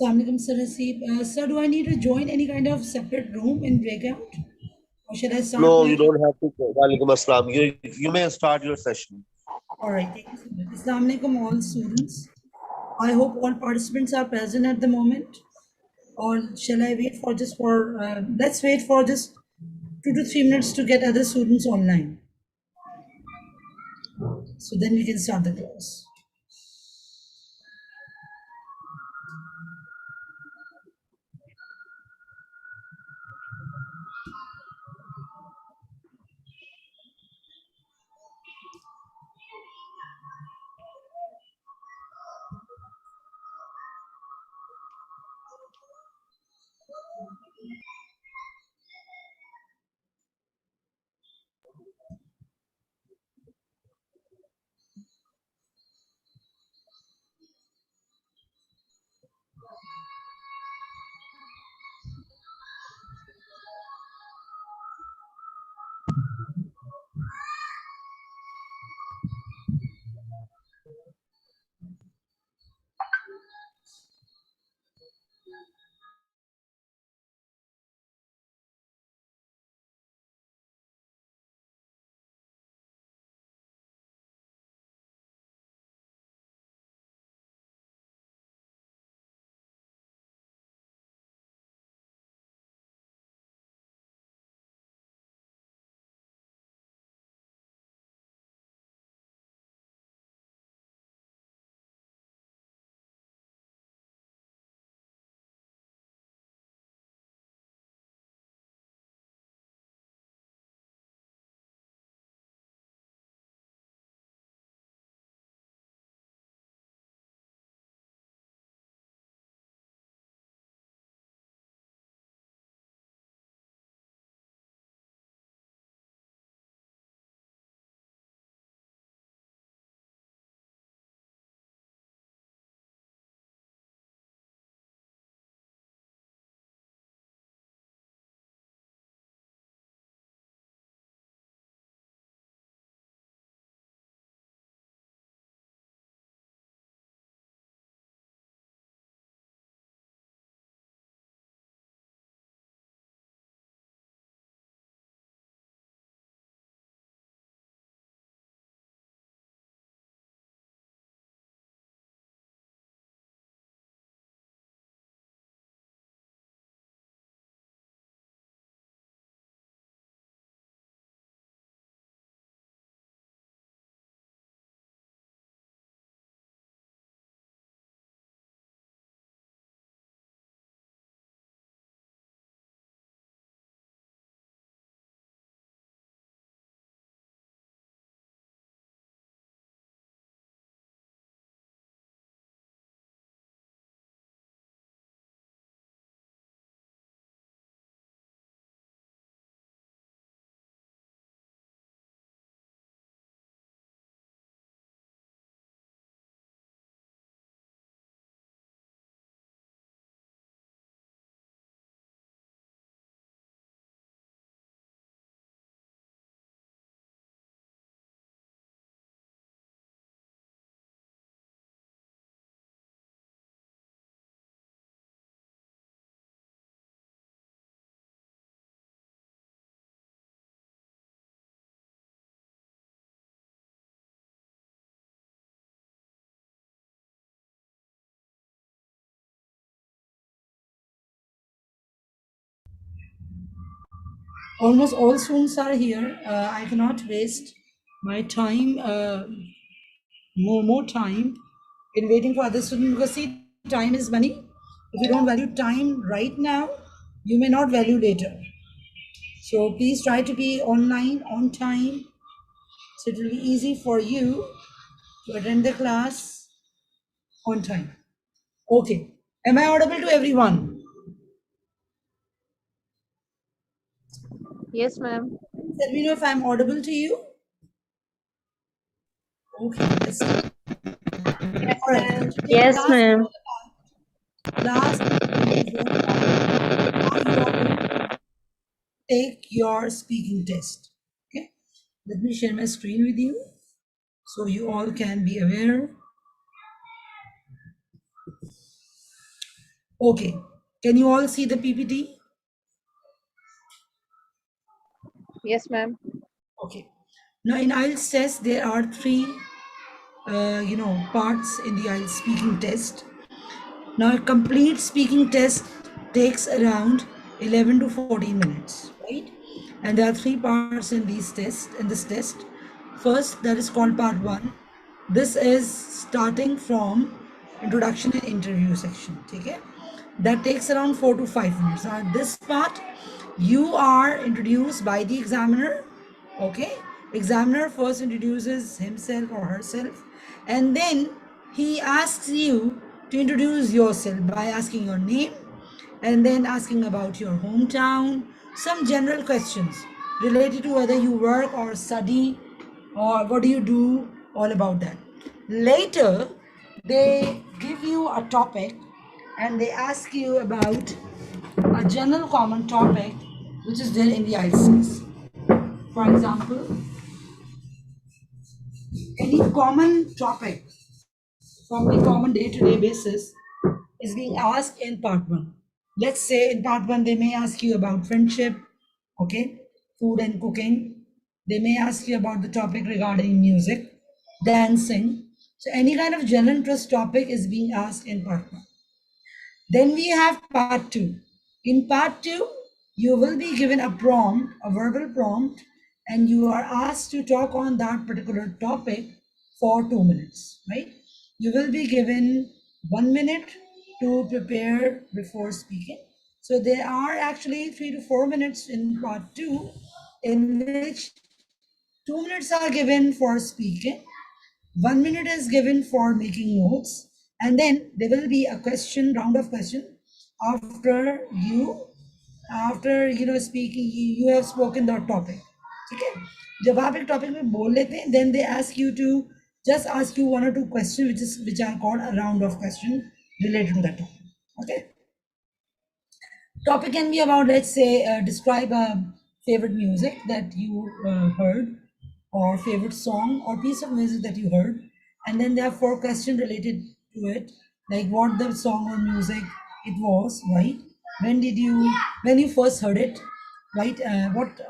Assalamualaikum, Sir Hasib. Sir, do I need to join any kind of separate room in breakout? Or should I start No, my... you don't have to. Walaikum assalam. You may start your session. All right, thank you so much. Assalamualaikum, all students. I hope all participants are present at the moment. Or shall I wait for just for... let's wait for just 2 to 3 minutes to get other students online. So then we can start the class. Almost all students are here. I cannot waste my time, more time in waiting for other students, because see, time is money. If you don't value time right now, you may not value later. So please try to be online on time, so it will be easy for you to attend the class on time. Okay. Am I audible to everyone? Yes, ma'am. Let me know if I'm audible to you. Okay, let's start. All right. Yes, ma'am. Last take your speaking test. Okay. Let me share my screen with you so you all can be aware. Okay. Can you all see the PPT? Yes, ma'am. Okay. Now in IELTS test, there are three, parts in the IELTS speaking test. Now a complete speaking test takes around 11 to 14 minutes, right? And there are three parts in this test. First, that is called part one. This is starting from introduction and interview section. Okay, that takes around 4 to 5 minutes. Now this part, you are introduced by the examiner. Okay, examiner first introduces himself or herself, and then he asks you to introduce yourself by asking your name and then asking about your hometown, some general questions related to whether you work or study or what do you do, all about that. Later, they give you a topic and they ask you about a general common topic which is there in the IELTS. For example, any common topic from a common day-to-day basis is being asked in part one. Let's say in part one, they may ask you about friendship, okay, food and cooking. They may ask you about the topic regarding music, dancing. So any kind of general interest topic is being asked in part one. Then we have part two. In part two, you will be given a prompt, a verbal prompt, and you are asked to talk on that particular topic for 2 minutes, right? You will be given 1 minute to prepare before speaking. So there are actually 3 to 4 minutes in part two, in which 2 minutes are given for speaking, 1 minute is given for making notes, and then there will be a question, round of question after speaking, you have spoken the topic. Okay, जब आप एक topic में बोल लेते हैं, then they ask you to just ask you 1 or 2 questions which are called a round of question related to that topic. Okay, topic can be about, let's say, describe a favorite music that you heard, or favorite song or piece of music that you heard, and then there are 4 questions related to it, like what the song or music it was, right? When you first heard it, right?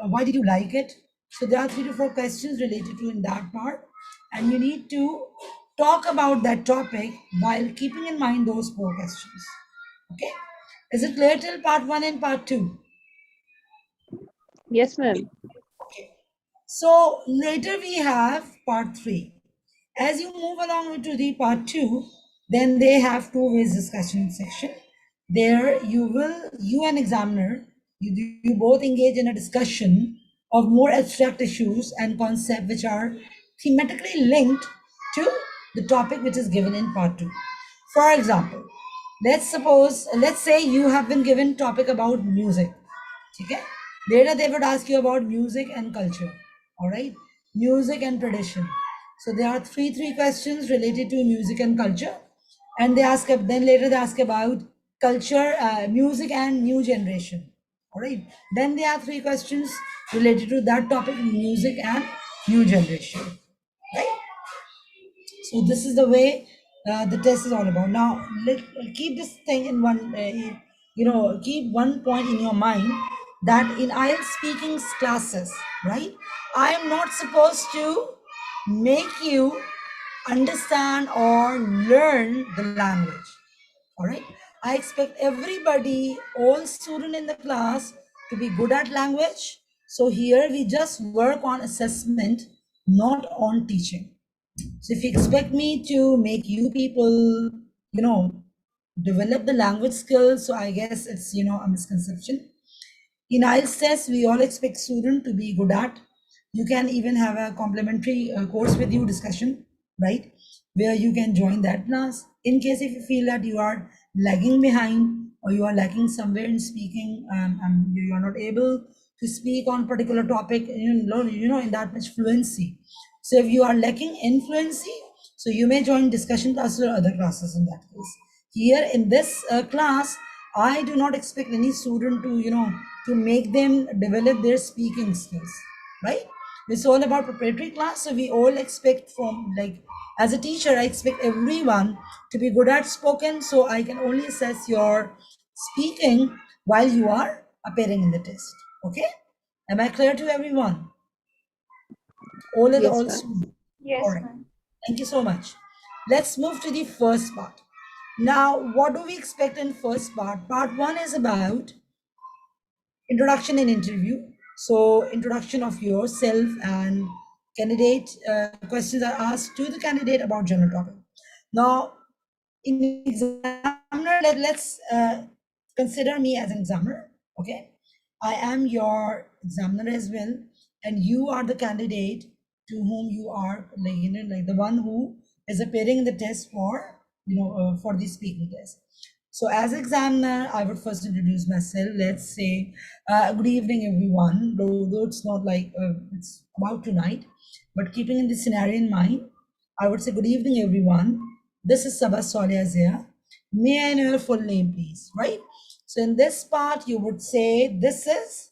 Why did you like it? So there are 3 to 4 questions related to in that part, and you need to talk about that topic while keeping in mind those 4 questions. Okay, is it clear till part one and part two? Yes, ma'am. Okay. So later we have part three. As you move along to the part two, then they have two ways discussion section. There you and examiner, you both engage in a discussion of more abstract issues and concepts which are thematically linked to the topic which is given in part two. For example, let's say you have been given topic about music. Okay, later they would ask you about music and culture. All right, music and tradition. So there are three questions related to music and culture, and then later they ask about culture, music and new generation. All right, then there are 3 questions related to that topic, music and new generation, right? So this is the way the test is all about. Now, keep this thing in keep one point in your mind, that in IELTS speaking classes, right? I am not supposed to make you understand or learn the language. All right. I expect everybody, all student in the class, to be good at language. So here we just work on assessment, not on teaching. So if you expect me to make you people, develop the language skills, so I guess it's, a misconception. In IELTS test, we all expect student to be good at. You can even have a complementary course with you discussion, right? Where you can join that class. In case if you feel that you are lagging behind or you are lacking somewhere in speaking, and you are not able to speak on particular topic, in that much fluency. So if you are lacking in fluency, so you may join discussion classes or other classes in that case. Here in this class, I do not expect any student to, to make them develop their speaking skills, right? It's all about preparatory class. So we all expect from, like, as a teacher, I expect everyone to be good at spoken. So I can only assess your speaking while you are appearing in the test. Okay? Am I clear to everyone? All of the Yes, all ma'am. students. All Yes, right. ma'am. Thank you so much. Let's move to the first part. Now, what do we expect in first part? Part one is about introduction and interview. So introduction of yourself and candidate questions are asked to the candidate about general topic. Now, in examiner, let's consider me as an examiner. Okay, I am your examiner as well, and you are the candidate to whom you are, like, like the one who is appearing in the test for, for the speaking test. So as examiner, I would first introduce myself. Let's say, good evening, everyone. Though it's not like it's about tonight, but keeping in this scenario in mind, I would say, good evening, everyone. This is Sabah Soliazia. May I know your full name, please? Right? So in this part, you would say, this is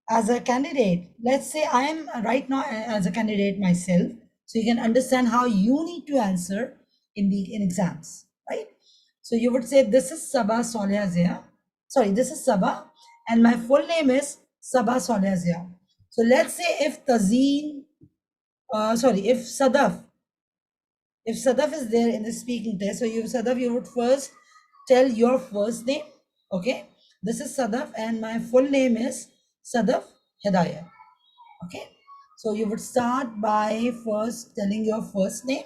as a candidate. Let's say I am right now as a candidate myself. So you can understand how you need to answer in exams, right? So you would say, this is Sabah Soliazia. Sorry, this is Sabah, and my full name is Sabah Soliazia. So let's say if if Sadaf is there in the speaking test, so Sadaf, you would first tell your first name. Okay, this is Sadaf, and my full name is Sadaf Hidayat. Okay, so you would start by first telling your first name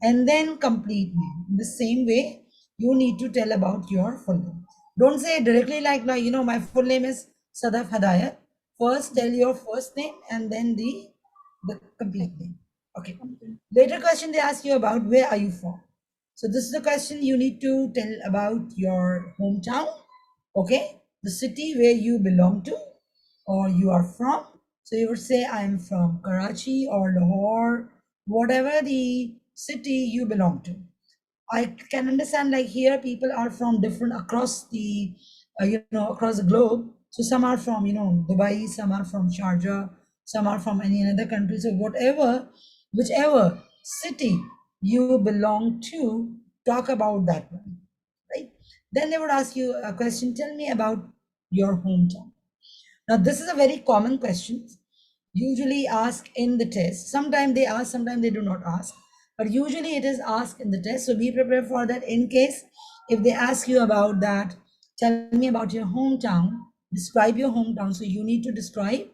and then complete name. In the same way, you need to tell about your full name. Don't say directly like, my full name is Sadaf Hidayat. First tell your first name and then the complete name. Okay. Later question they ask you about, where are you from? So this is the question you need to tell about your hometown. Okay. The city where you belong to or you are from. So you would say, I am from Karachi or Lahore, whatever the city you belong to. I can understand, like, here people are from different across the across the globe. So some are from Dubai, some are from Sharjah, some are from any other country. So whichever city you belong to, talk about that one, right? Then they would ask you a question. Tell me about your hometown. Now, this is a very common question, usually asked in the test. Sometimes they ask, sometimes they do not ask, but usually it is asked in the test. So be prepared for that in case if they ask you about that, tell me about your hometown, describe your hometown. So you need to describe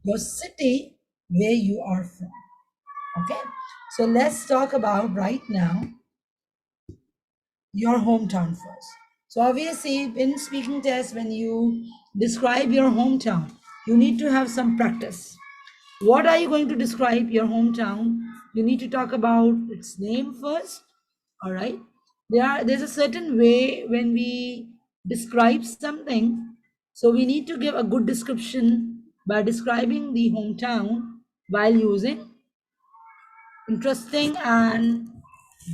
your city where you are from. Okay, so let's talk about right now your hometown first. So obviously in speaking test, when you describe your hometown, you need to have some practice. What are you going to describe your hometown? You need to talk about its name first. All right. There's a certain way when we describe something. So we need to give a good description by describing the hometown while using interesting and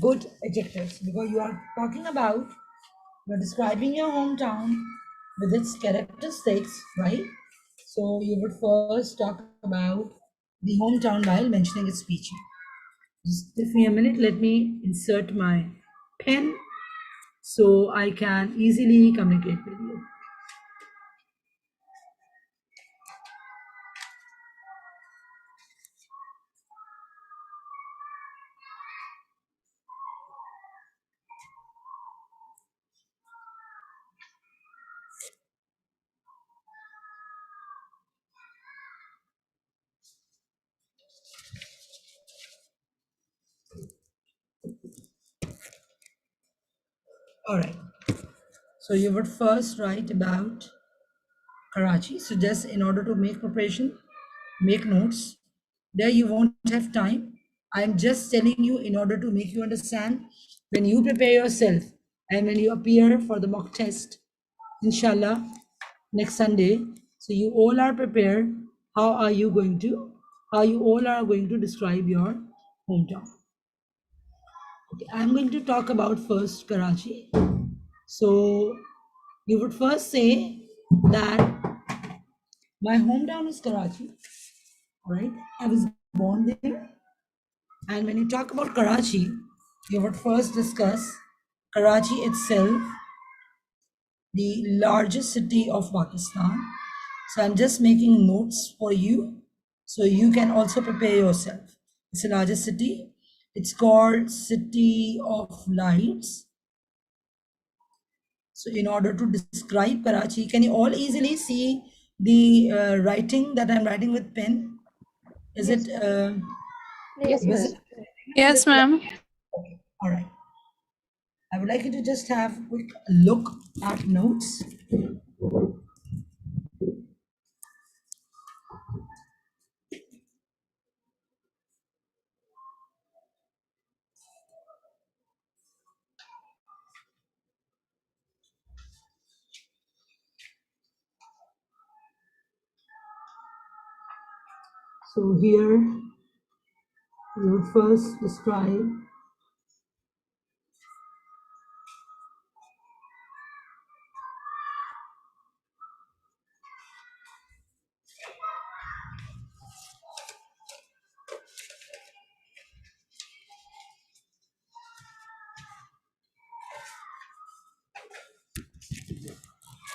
good adjectives, because you are talking about, you're describing your hometown with its characteristics, right? So you would first talk about the hometown while mentioning its feature. Just give me a minute. Let me insert my pen so I can easily communicate with you. All right. So you would first write about Karachi. So just in order to make preparation, make notes. There you won't have time. I'm just telling you in order to make you understand when you prepare yourself and when you appear for the mock test, inshallah, next Sunday. So you all are prepared. How you all are going to describe your hometown. Okay, I'm going to talk about first Karachi. So you would first say that my hometown is Karachi. right? I was born there. And when you talk about Karachi, you would first discuss Karachi itself, the largest city of Pakistan. So I'm just making notes for you so you can also prepare yourself. It's the largest city. It's called City of Lights. So in order to describe Karachi, can you all easily see the writing that I'm writing with pen? Is Yes, it yes, ma'am. visible? Is Yes, it clear? ma'am. Okay. All right. I would like you to just have a quick look at notes. So here we will first describe.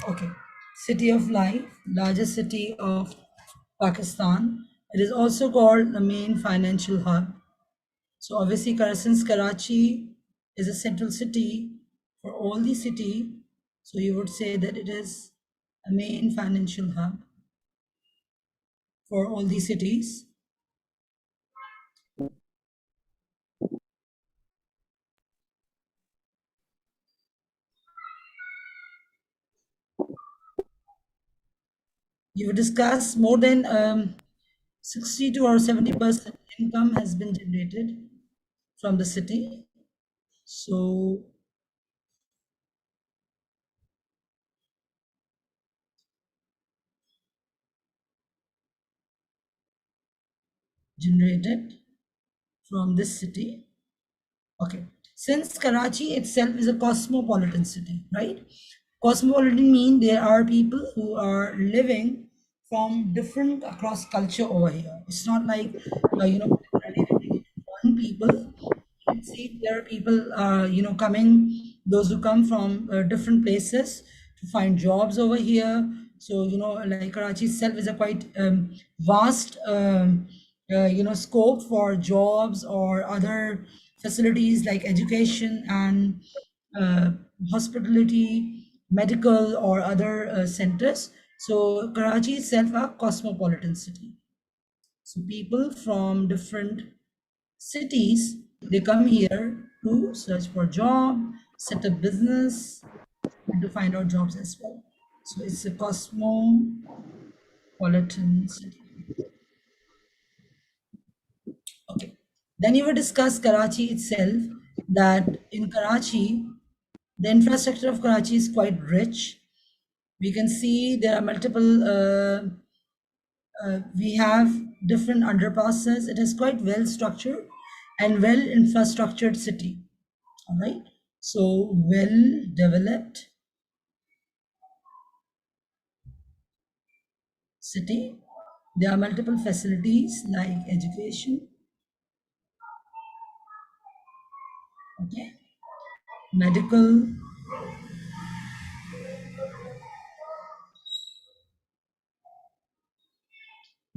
Okay, City of Life, largest city of Pakistan. It is also called the main financial hub. So obviously, since Karachi is a central city for all the city, so you would say that it is a main financial hub for all the cities. You would discuss more than 62 or 70% income has been generated from the city. So generated from this city. Okay. Since Karachi itself is a cosmopolitan city, right? Cosmopolitan mean there are people who are living from different across culture over here. It's not like, particularly replicated one people. You can see there are people, coming, those who come from different places to find jobs over here. So, like Karachi itself is a quite vast, scope for jobs or other facilities like education and uh, hospitality, medical or other centers. So Karachi itself a cosmopolitan city. So people from different cities, they come here to search for job, set up business, and to find out jobs as well. So it's a cosmopolitan city. Okay. Then you will discuss Karachi itself, that in Karachi, the infrastructure of Karachi is quite rich. We can see there are multiple, we have different underpasses. It is quite well structured and well infrastructured city. All right. So well developed city. There are multiple facilities like education, okay, medical,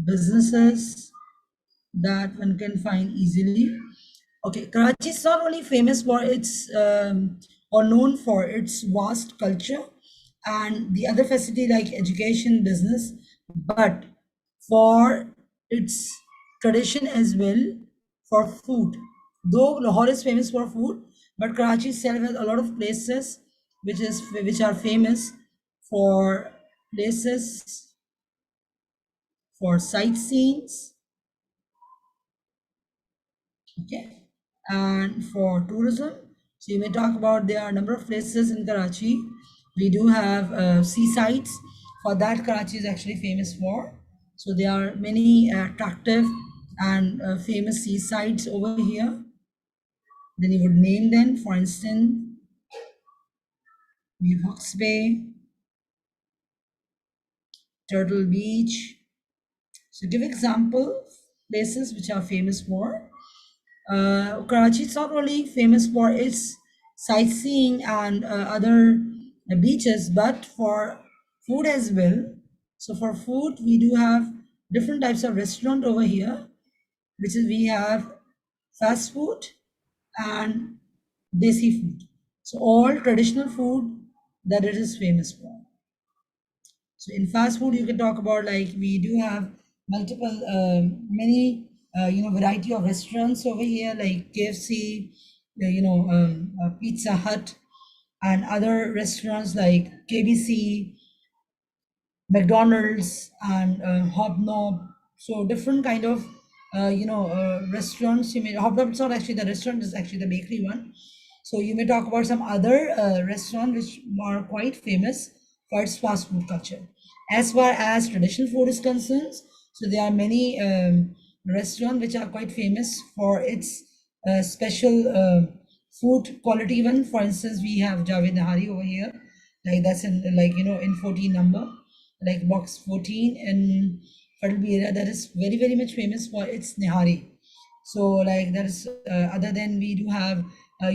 businesses that one can find easily. Okay, Karachi is not only famous for its or known for its vast culture and the other facility like education, business, but for its tradition as well for food. Though Lahore is famous for food, but Karachi itself has a lot of places which are famous for places for sightseeing, okay, and for tourism. So you may talk about there are a number of places in Karachi. We do have seasides. For that, Karachi is actually famous for. So there are many attractive and famous seasides over here. Then you would name them. For instance, we have Hawks Bay, Turtle Beach. So give example places which are famous for. Karachi is not only famous for its sightseeing and other beaches, but for food as well. So for food, we do have different types of restaurant over here, which is we have fast food and desi food. So all traditional food that it is famous for. So in fast food, you can talk about like we do have multiple, many, variety of restaurants over here, like KFC, Pizza Hut, and other restaurants like KBC, McDonald's, and Hobnob. So different kind of, restaurants. You may Hobnob is not actually the restaurant; is actually the bakery one. So you may talk about some other restaurant which are quite famous for its fast food culture. As far as traditional food is concerned, so there are many restaurants which are quite famous for its special food quality one. For instance, we have Javed Nahari over here, like that's in in 14 number, like box 14 in Fadlbi area, that is very much famous for its Nihari. So like that is other than we do have uh,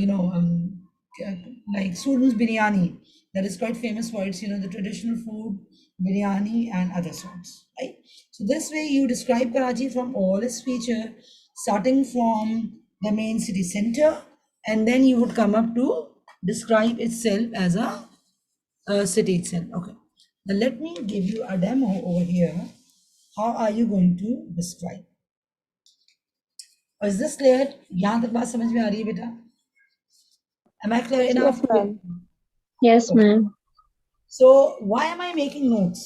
like students biryani, that is quite famous for its the traditional food biryani and other sorts, right? So this way you describe Karachi from all its feature, starting from the main city center, and then you would come up to describe itself as a city itself. Okay, now let me give you a demo over here. How are you going to describe? Is this clear? यहाँ तक बात समझ में आ रही है बेटा? Am I clear Yes, enough? ma'am. Yes, Okay. ma'am. So why am I making notes?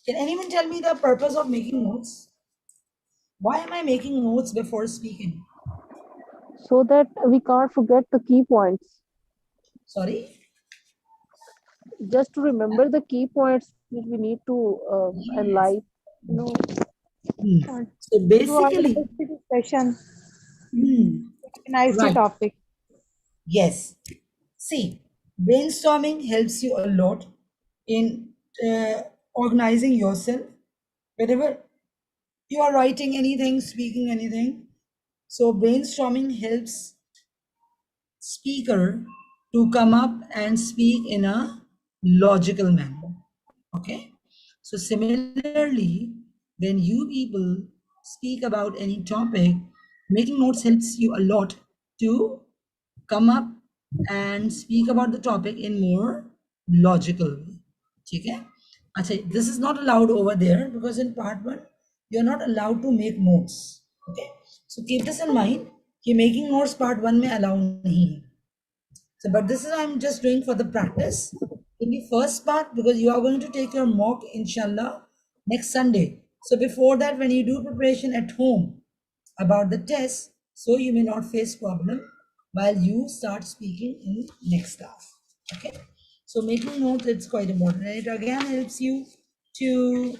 Can anyone tell me the purpose of making notes? Why am I making notes before speaking? So that we can't forget the key points. Sorry? Just to remember the key points which we need to Yes. analyze, you know, So To organize basically, the discussion, hmm, organize the right. topic. Yes. See, brainstorming helps you a lot in organizing yourself. Whenever you are writing anything, speaking anything, so brainstorming helps speaker to come up and speak in a logical manner. Okay. So similarly, when you people speak about any topic, making notes helps you a lot to come up and speak about the topic in more logical way. Okay. अच्छा, this is not allowed over there because in part one you're not allowed to make notes. Okay, so keep this in mind कि making notes part one में allow नहीं है. So, but this is I'm just doing for the practice in the first part because you are going to take your mock inshallah next Sunday. So before that, when you do preparation at home about the test, so you may not face problem while you start speaking in next class. Okay. So making notes, it's quite important. And it again helps you to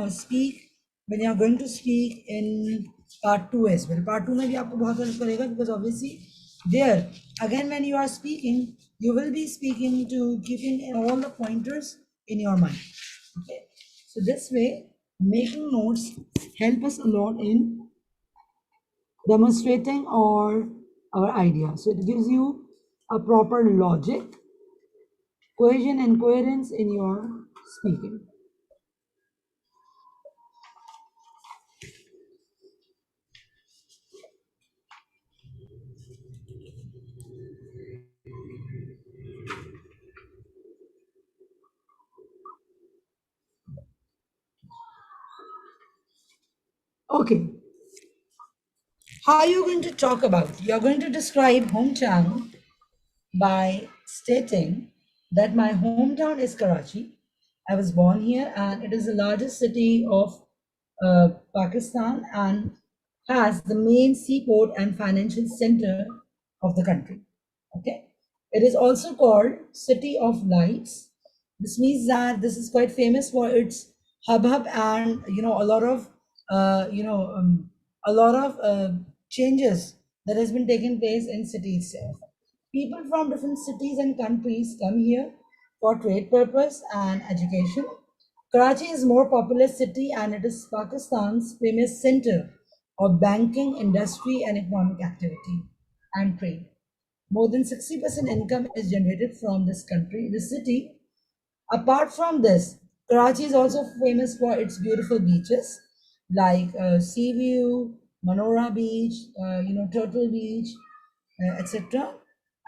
speak when you are going to speak in part two as well. Part two में भी आपको बहुत help करेगा because obviously there again when you are speaking, you will be speaking to keeping all the pointers in your mind. Okay. So this way, making notes help us a lot in demonstrating our idea. So it gives you a proper logic, cohesion and coherence in your speaking. Okay, how are you going to talk about? You're going to describe hometown by stating that my hometown is Karachi. I was born here and it is the largest city of Pakistan and has the main seaport and financial center of the country. Okay. It is also called City of Lights. This means that this is quite famous for its hub and a lot of a lot of changes that has been taking place in city itself. People from different cities and countries come here for trade purpose and education. Karachi is more populous city and it is Pakistan's famous center of banking, industry and economic activity and trade. More than 60% income is generated from this country, this city. Apart from this, Karachi is also famous for its beautiful beaches like Sea View, Manora Beach, Turtle Beach, etc.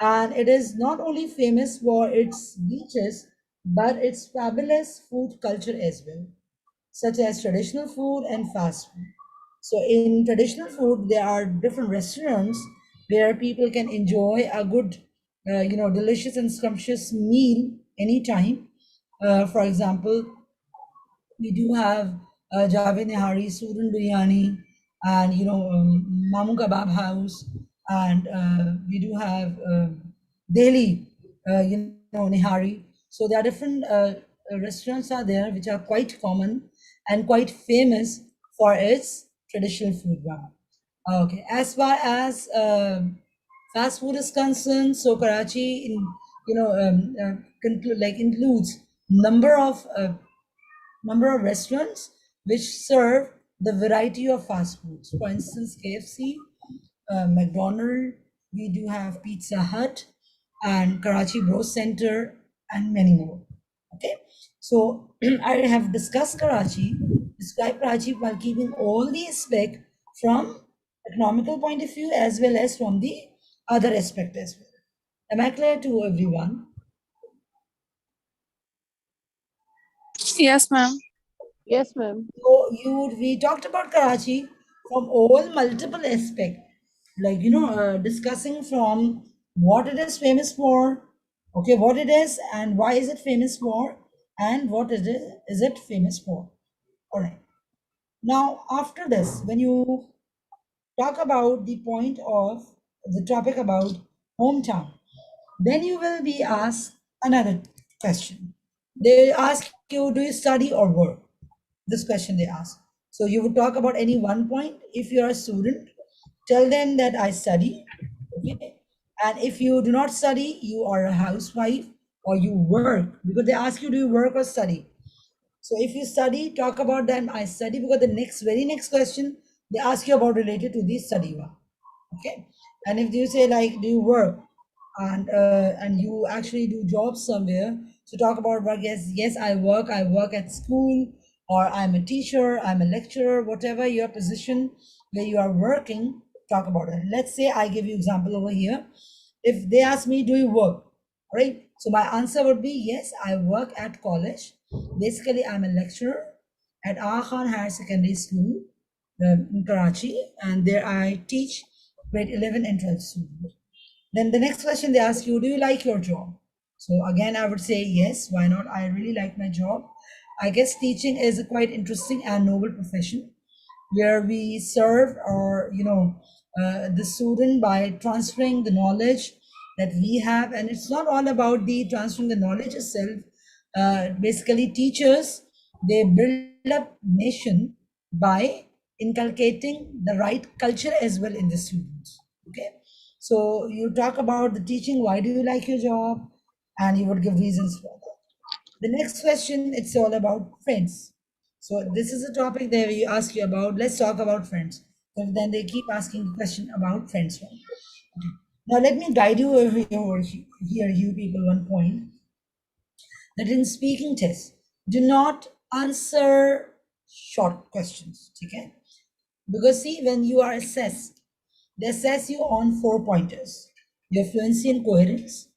And it is not only famous for its beaches, but its fabulous food culture as well, such as traditional food and fast food. So in traditional food, there are different restaurants where people can enjoy a good, delicious and scrumptious meal anytime. For example, we do have Javed Nihari, Sudan Biryani, and Mamu Kebab House, and we do have Delhi, Nihari. So there are different restaurants are there which are quite common and quite famous for its traditional food. Wow. Okay, as far as fast food is concerned, so Karachi, includes number of restaurants which serve the variety of fast foods. For instance, KFC, McDonald's, we do have Pizza Hut and Karachi Bro Center and many more. Okay, so I have discussed Karachi, described Karachi while keeping all the aspect from economical point of view as well as from the other aspect as well. Am I clear to everyone? Yes, ma'am. Yes, ma'am. So we talked about Karachi from all multiple aspects, like discussing from what it is famous for, okay, what it is and why is it famous for, and what is it famous for. All right. Now after this, when you talk about the point of the topic about hometown, then you will be asked another question. They ask you, do you study or work? This question they ask. So you would talk about any one point. If you're a student, tell them that I study. Okay. And if you do not study, you are a housewife or you work, because they ask you, do you work or study? So if you study, talk about them. I study, because the very next question they ask you about related to the study one. Okay. And if you say like, do you work? And you actually do jobs somewhere, so talk about work. Yes, I work at school, or I'm a teacher, I'm a lecturer, whatever your position where you are working, talk about it. Let's say I give you example over here. If they ask me, do you work? All right, so my answer would be yes, I work at college. Basically, I'm a lecturer at Aga Khan Higher Secondary School in Karachi, and there I teach grade 11 and 12 students. Then the next question they ask you, do you like your job? So again, I would say yes, why not? I really like my job. I guess teaching is a quite interesting and noble profession where we serve or, the student by transferring the knowledge that we have. And it's not all about the transferring the knowledge itself. Basically, teachers, they build up nation by inculcating the right culture as well in the students. Okay. So you talk about the teaching, why do you like your job? And you would give reasons for that. The next question, it's all about friends. So this is a topic that we ask you about. Let's talk about friends. So then they keep asking the question about friends. Okay. Now let me guide you over here, you people, one point, that in speaking tests, do not answer short questions. Okay? Because see, when you are assessed, they assess you on 4 pointers: your fluency and coherence,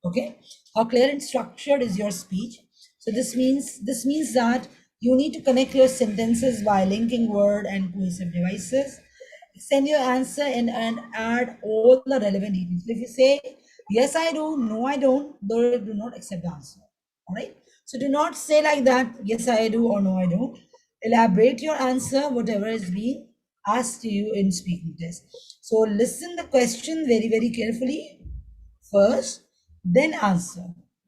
okay, how clear and structured is your speech. So this means that you need to connect your sentences by linking word and cohesive devices. Send your answer and add all the relevant details. If you say yes I do, no I don't, they do not accept the answer. All right, so do not say like that, yes I do or no I don't. Elaborate your answer, whatever is being asked to you in speaking test. So listen the question very very carefully first, then answer.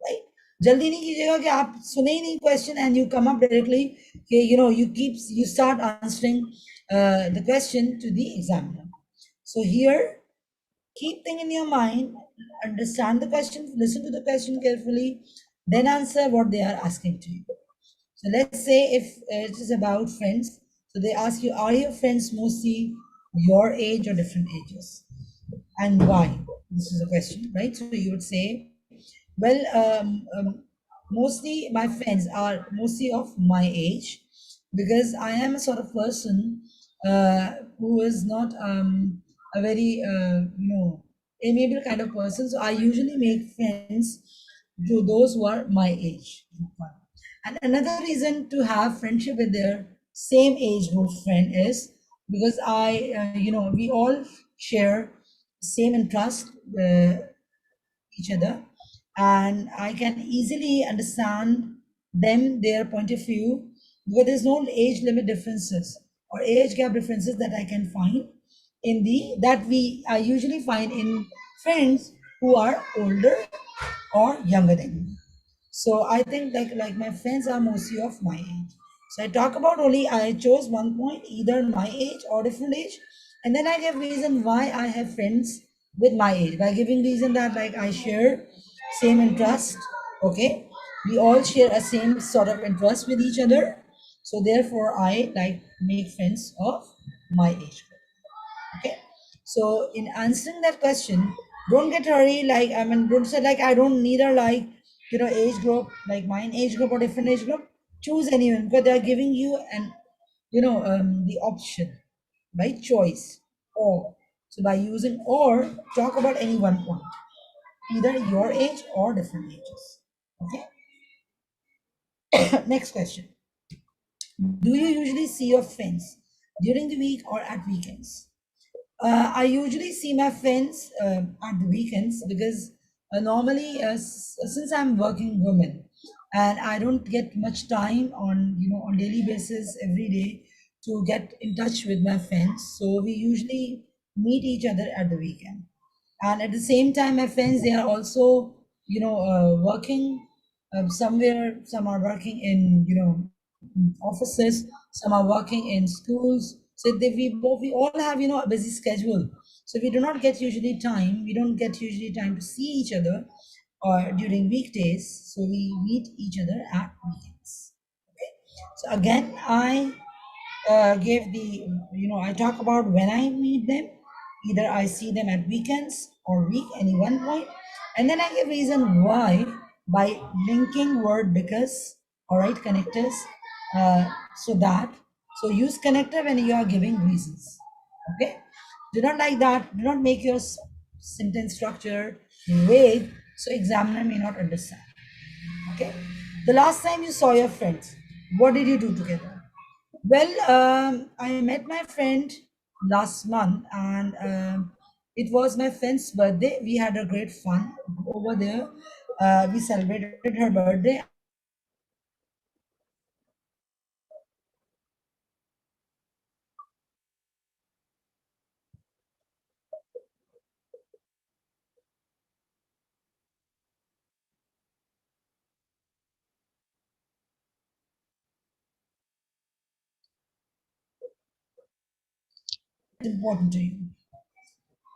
Right, jaldi nahi kijiyega कि आप सुने ही नहीं question and you come up directly कि you start answering the question to the examiner. So here, keep thing in your mind, understand the question, listen to the question carefully, then answer what they are asking to you. So let's say if it is about friends, so they ask you, are your friends mostly your age or different ages? And why? This is a question, right? So you would say, well, mostly my friends are mostly of my age because I am a sort of person who is not a very, amiable kind of person. So I usually make friends to those who are my age. And another reason to have friendship with their same age group friend is because we all share same interest each other, and I can easily understand them, their point of view, because there's no age limit differences or age gap differences that I can find in the that we I usually find in friends who are older or younger than me. So I think like my friends are mostly of my age. So I talk about only I chose one point, either my age or different age, and then I give reason why I have friends with my age by giving reason that like I share same interest. Okay, we all share a same sort of interest with each other. So therefore, I like make friends of my age group. Okay. So in answering that question, don't get hurry. Like I mean, don't say like I don't neither like age group like mine age group or different age group. Choose anyone because they are giving you an the option, right? Choice or so by using or talk about any one point, either your age or different ages. Okay. Next question. Do you usually see your friends during the week or at weekends? I usually see my friends at the weekends because normally, since I'm working woman, and I don't get much time on on daily basis every day to get in touch with my friends. So we usually meet each other at the weekend, and at the same time, my friends they are also working somewhere. Some are working in offices, some are working in schools, so we all have a busy schedule, so we do not get usually time, we don't get usually time to see each other or during weekdays, so we meet each other at weekends. Okay, so again I gave the I talk about when I meet them, either I see them at weekends or week any one point, and then I give reason why by linking word because, all right, connectors, so that so use connector when you are giving reasons. Okay, do not like that, do not make your sentence structure vague so examiner may not understand. Okay, the last time you saw your friends, what did you do together? Well, I met my friend last month, and it was my friend's birthday. We had a great fun over there. We celebrated her birthday, and we had a great fun. Important to you?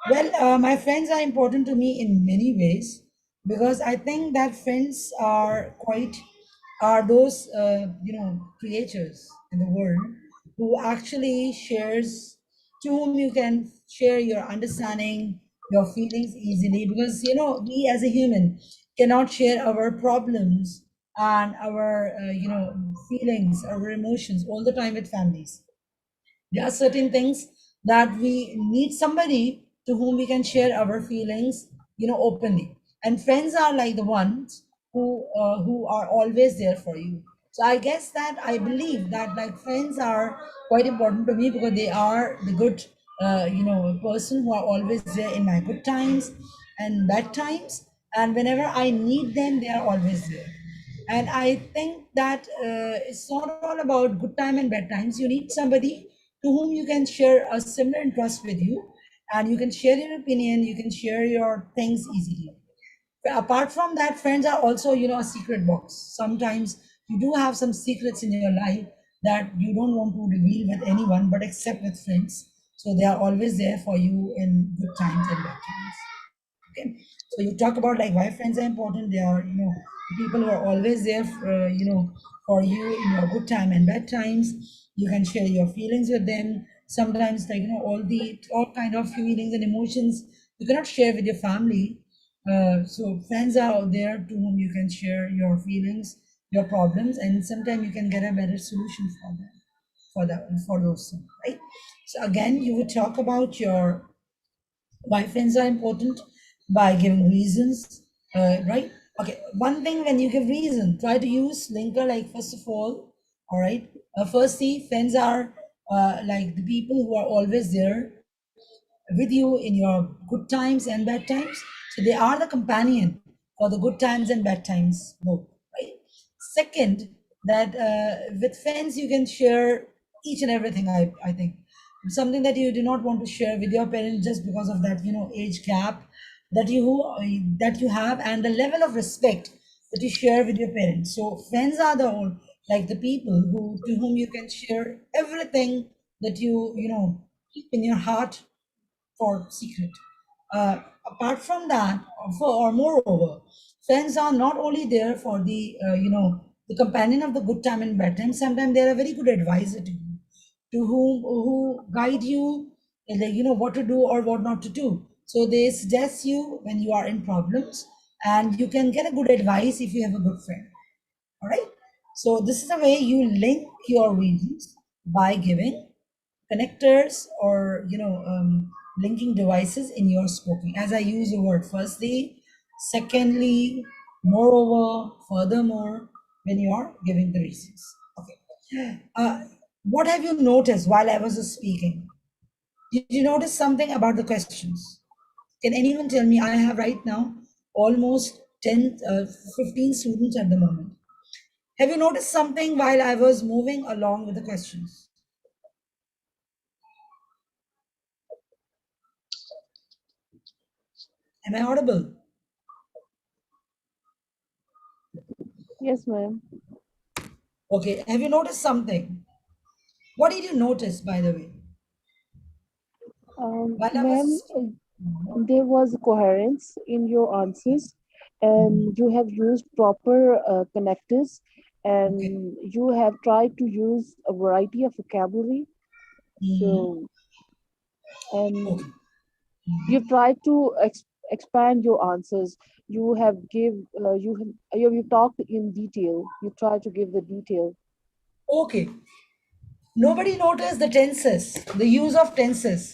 Well, my friends are important to me in many ways because I think that friends are those creatures in the world who actually shares to whom you can share your understanding, your feelings easily because we as a human cannot share our problems and our feelings, our emotions all the time with families. There are certain things that we need somebody to whom we can share our feelings openly, and friends are like the ones who are always there for you. So I guess that I believe that like friends are quite important to me because they are the good person who are always there in my good times and bad times, and whenever I need them they are always there. And I think that it's not all about good time and bad times. You need somebody to whom you can share a similar interest with you, and you can share your opinion, you can share your things easily. But apart from that, friends are also a secret box. Sometimes you do have some secrets in your life that you don't want to reveal with anyone but except with friends, so they are always there for you in good times and bad times. Okay, so you talk about like why friends are important. They are people who are always there for, for you in your good time and bad times. You can share your feelings with them. Sometimes, like, all kind of feelings and emotions you cannot share with your family. So friends are out there to whom you can share your feelings, your problems, and sometimes you can get a better solution for them, for those things, right? So again, you would talk about your why friends are important by giving reasons, right? Okay, one thing, when you give reason, try to use linker, like, first of all right, firstly, friends are like the people who are always there with you in your good times and bad times. So they are the companion for the good times and bad times both, right? Second, that with friends you can share each and everything. I think something that you do not want to share with your parents just because of that age gap that you have, and the level of respect that you share with your parents. So friends are the whole, like, the people who to whom you can share everything that you keep in your heart for secret. Apart from that, or moreover, friends are not only there for the companion of the good time and bad time. Sometimes they are a very good advisor to you, who guide you, like, what to do or what not to do. So they suggest you when you are in problems, and you can get a good advice if you have a good friend. All right. So this is the way you link your reasons, by giving connectors, or linking devices in your spoken. As I use the word firstly, secondly, moreover, furthermore, when you are giving the reasons. Okay. What have you noticed while I was speaking? Did you notice something about the questions? Can anyone tell me? I have right now almost 10, 15 students at the moment. Have you noticed something while I was moving along with the questions? Am I audible? Yes, ma'am. Okay. Have you noticed something? What did you notice, by the way? While I Ma'am, was. Mhm. there was coherence in your answers, Mhm. and you have used proper connectors, Okay. and you have tried to use a variety of vocabulary. Mhm. So, and Okay. you've tried to expand your answers. You have give you talked in detail. You try to give the detail. Okay. Nobody noticed the tenses, the use of tenses.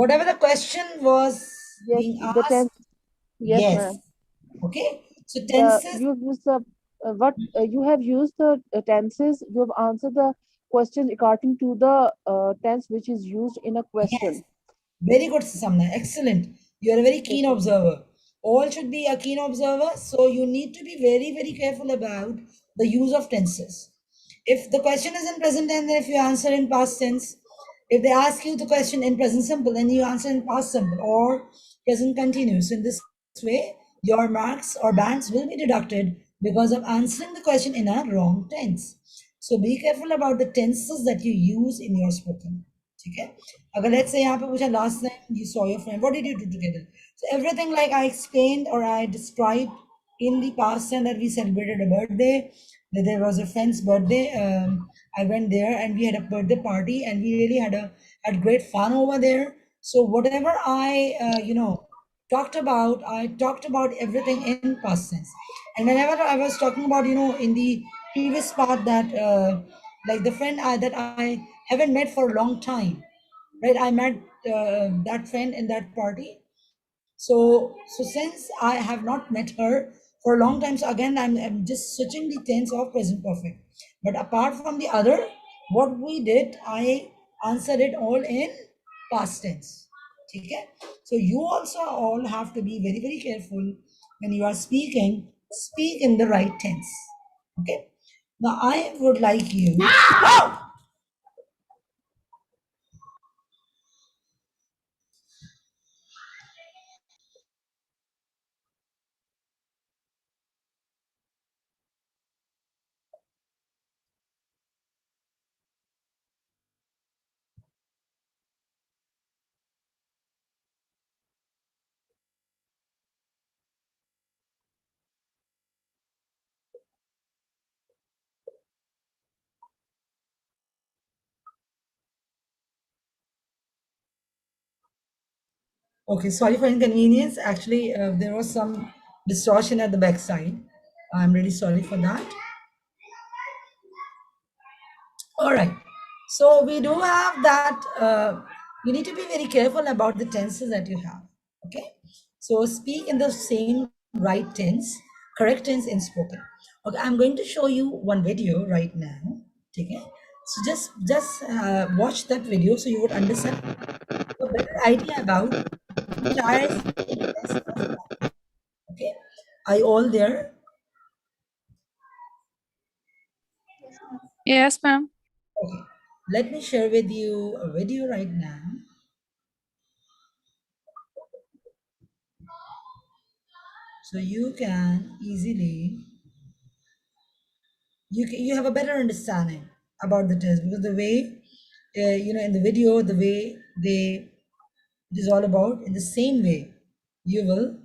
Whatever the question was Yes, being the asked, tense. Yes, yes. ma'am. Okay. So The tenses, you've used the what you have used the tenses. You have answered the question according to the tense which is used in a yes. question. Very good, Samna. Excellent. You're a very keen Yes, ma'am. observer. All should be a keen observer. So you need to be very, very careful about the use of tenses. If the question is in present tense, then if you answer in past tense, if they ask you the question in present simple, then you answer in past simple or present continuous. In this way, your marks or bands will be deducted because of answering the question in a wrong tense. So be careful about the tenses that you use in your spoken. Okay. अगर let's say यहाँ पे पूछा last time you saw your friend, what did you do together? So everything, like I explained or I described in the past, and that we celebrated a birthday, that there was a friend's birthday. I went there and we had a birthday party, and we really had great fun over there. So whatever I talked about everything in past tense. And whenever I was talking about, in the previous part, that like the friend that I haven't met for a long time, right? I met that friend in that party. So since I have not met her for a long time, so again I'm just switching the tense of present perfect. But apart from the other, what we did, I answered it all in past tense. Okay? So you also all have to be very, very careful when you are speaking. Speak in the right tense. Okay. Now I would like you. Okay, sorry for inconvenience. Actually, there was some distortion at the back side. I'm really sorry for that. All right. So we do have that. You need to be very careful about the tenses that you have. Okay. So speak in the same right tense, correct tense in spoken. Okay. I'm going to show you one video right now. Okay. So just watch that video so you would understand a better idea about the entire process of that. Okay. Are you all there? Yes, ma'am. Okay. Let me share with you a video right now. So you can easily you have a better understanding about the test, because the way in the video, the way it is all about, in the same way you will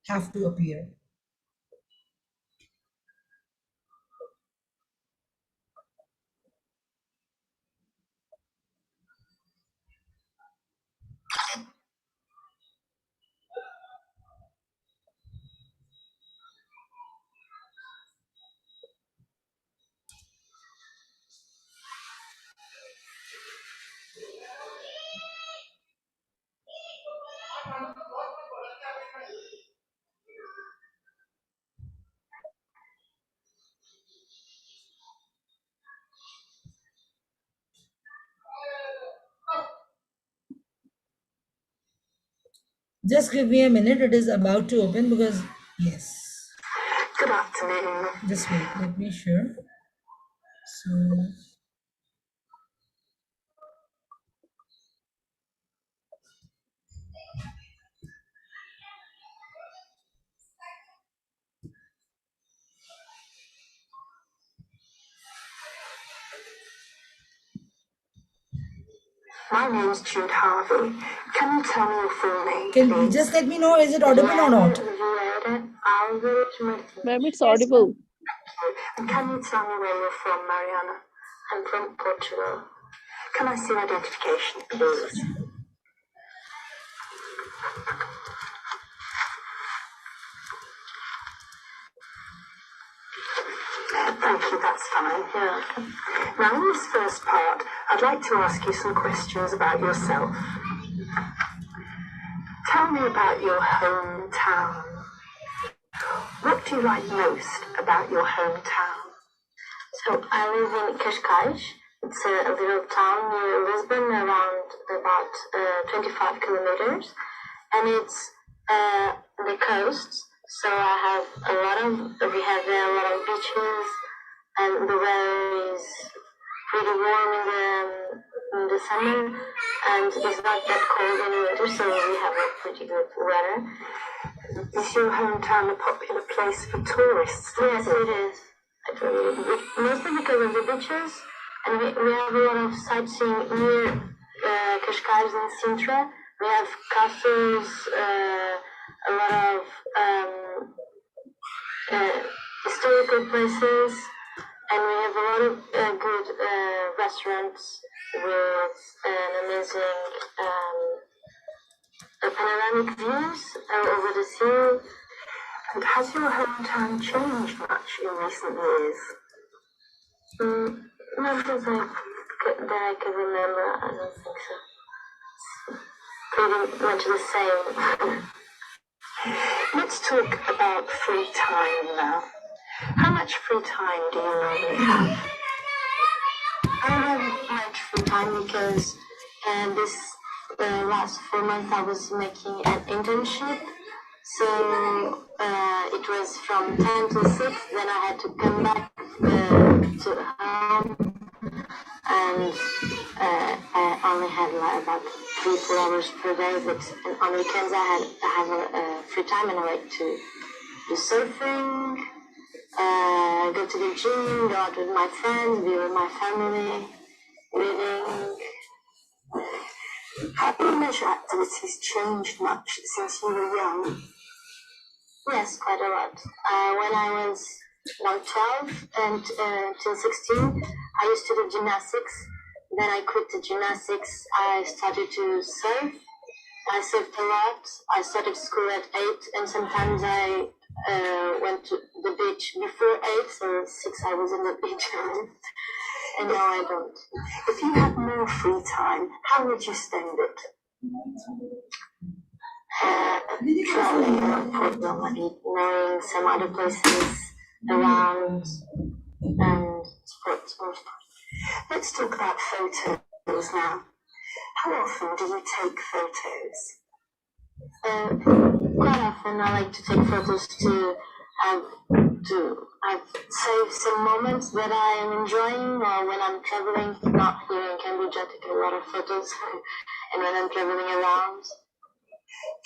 have to appear. Just give me a minute, it is about to open, because yes. Good afternoon. Just wait, let me share. So my name is Jude Harvey. Can you tell me your full name, can please? Just let me know, is it audible or not? Ma'am, it's audible. And can you tell me where you're from, Mariana? I'm from Portugal. Can I see identification, please? Thank you, that's fine. Yeah. Now, in this first part, I'd like to ask you some questions about yourself. Tell me about your hometown. What do you like most about your hometown? So I live in Cascais. It's a little town near Lisbon, around about 25 kilometers, and it's the coast. So we have a lot of beaches, and the weather is pretty warm in the summer, and it's not that cold in winter, so we have a pretty good weather. Is your hometown a popular place for tourists? Yes, it is. Mostly because of the beaches, and we have a lot of sightseeing near Cascais and Sintra. We have castles, a lot of historical places, and we have a lot of good restaurants with an amazing panoramic views over the sea. And has your hometown changed much in recent years? Not as that I can remember, I don't think so. Pretty much the same. Let's talk about free time now. How much free time do you normally have? I don't have much free time because this last 4 months I was making an internship. So it was from 10 to 6, then I had to come back to home, and I only had like about 3-4 hours per day, but on weekends I have a free time, and I like to do surfing, go to the gym, go out with my friends, be with my family, reading. Have your leisure activities changed much since you were young? Yes, quite a lot. When I was like 12 and till 16, I used to do gymnastics. Then I quit the gymnastics. I started to surf, I saved a lot. I started school at 8, and sometimes I went to the beach before 8, so 6 I was in the beach, and now I don't. If you had more free time, how would you spend it? Traveling, probably knowing some other places around, and sports. Let's talk about photos now. How often do you take photos? Quite often I like to take photos to save some moments that I am enjoying, or when I'm traveling, not here in Cambridge, I take a lot of photos, and when I'm traveling around.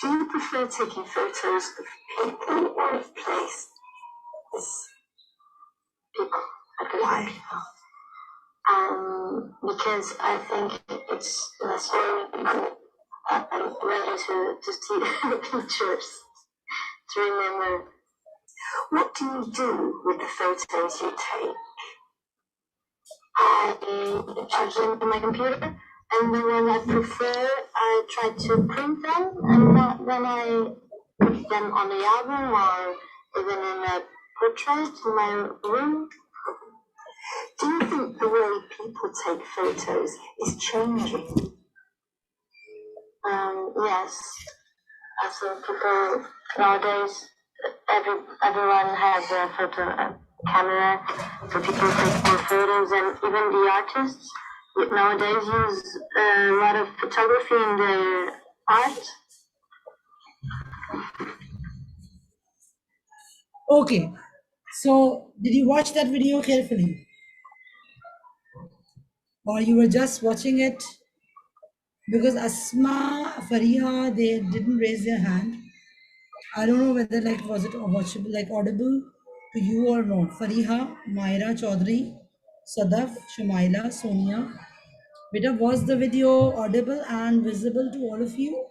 Do you prefer taking photos of people or of places? People. Why? Because I think it's less valuable. I'm ready to see the pictures to remember. What do you do with the photos you take? I charge them to my computer, and then when I prefer, I try to print them, and then I put them on the album or even in a portrait in my room. Do you think the way people take photos is changing? Yes. I think people nowadays, everyone has a photo camera, so people take more photos, and even the artists nowadays use a lot of photography in their art. Okay, so did you watch that video carefully? Or you were just watching it? Because Asma, Fariha, they didn't raise their hand. I don't know whether like was it watchable, like audible to you or not. Fariha, Myra Chaudhary, Sadaf, Shumaila, Sonia. Beta, was the video audible and visible to all of you?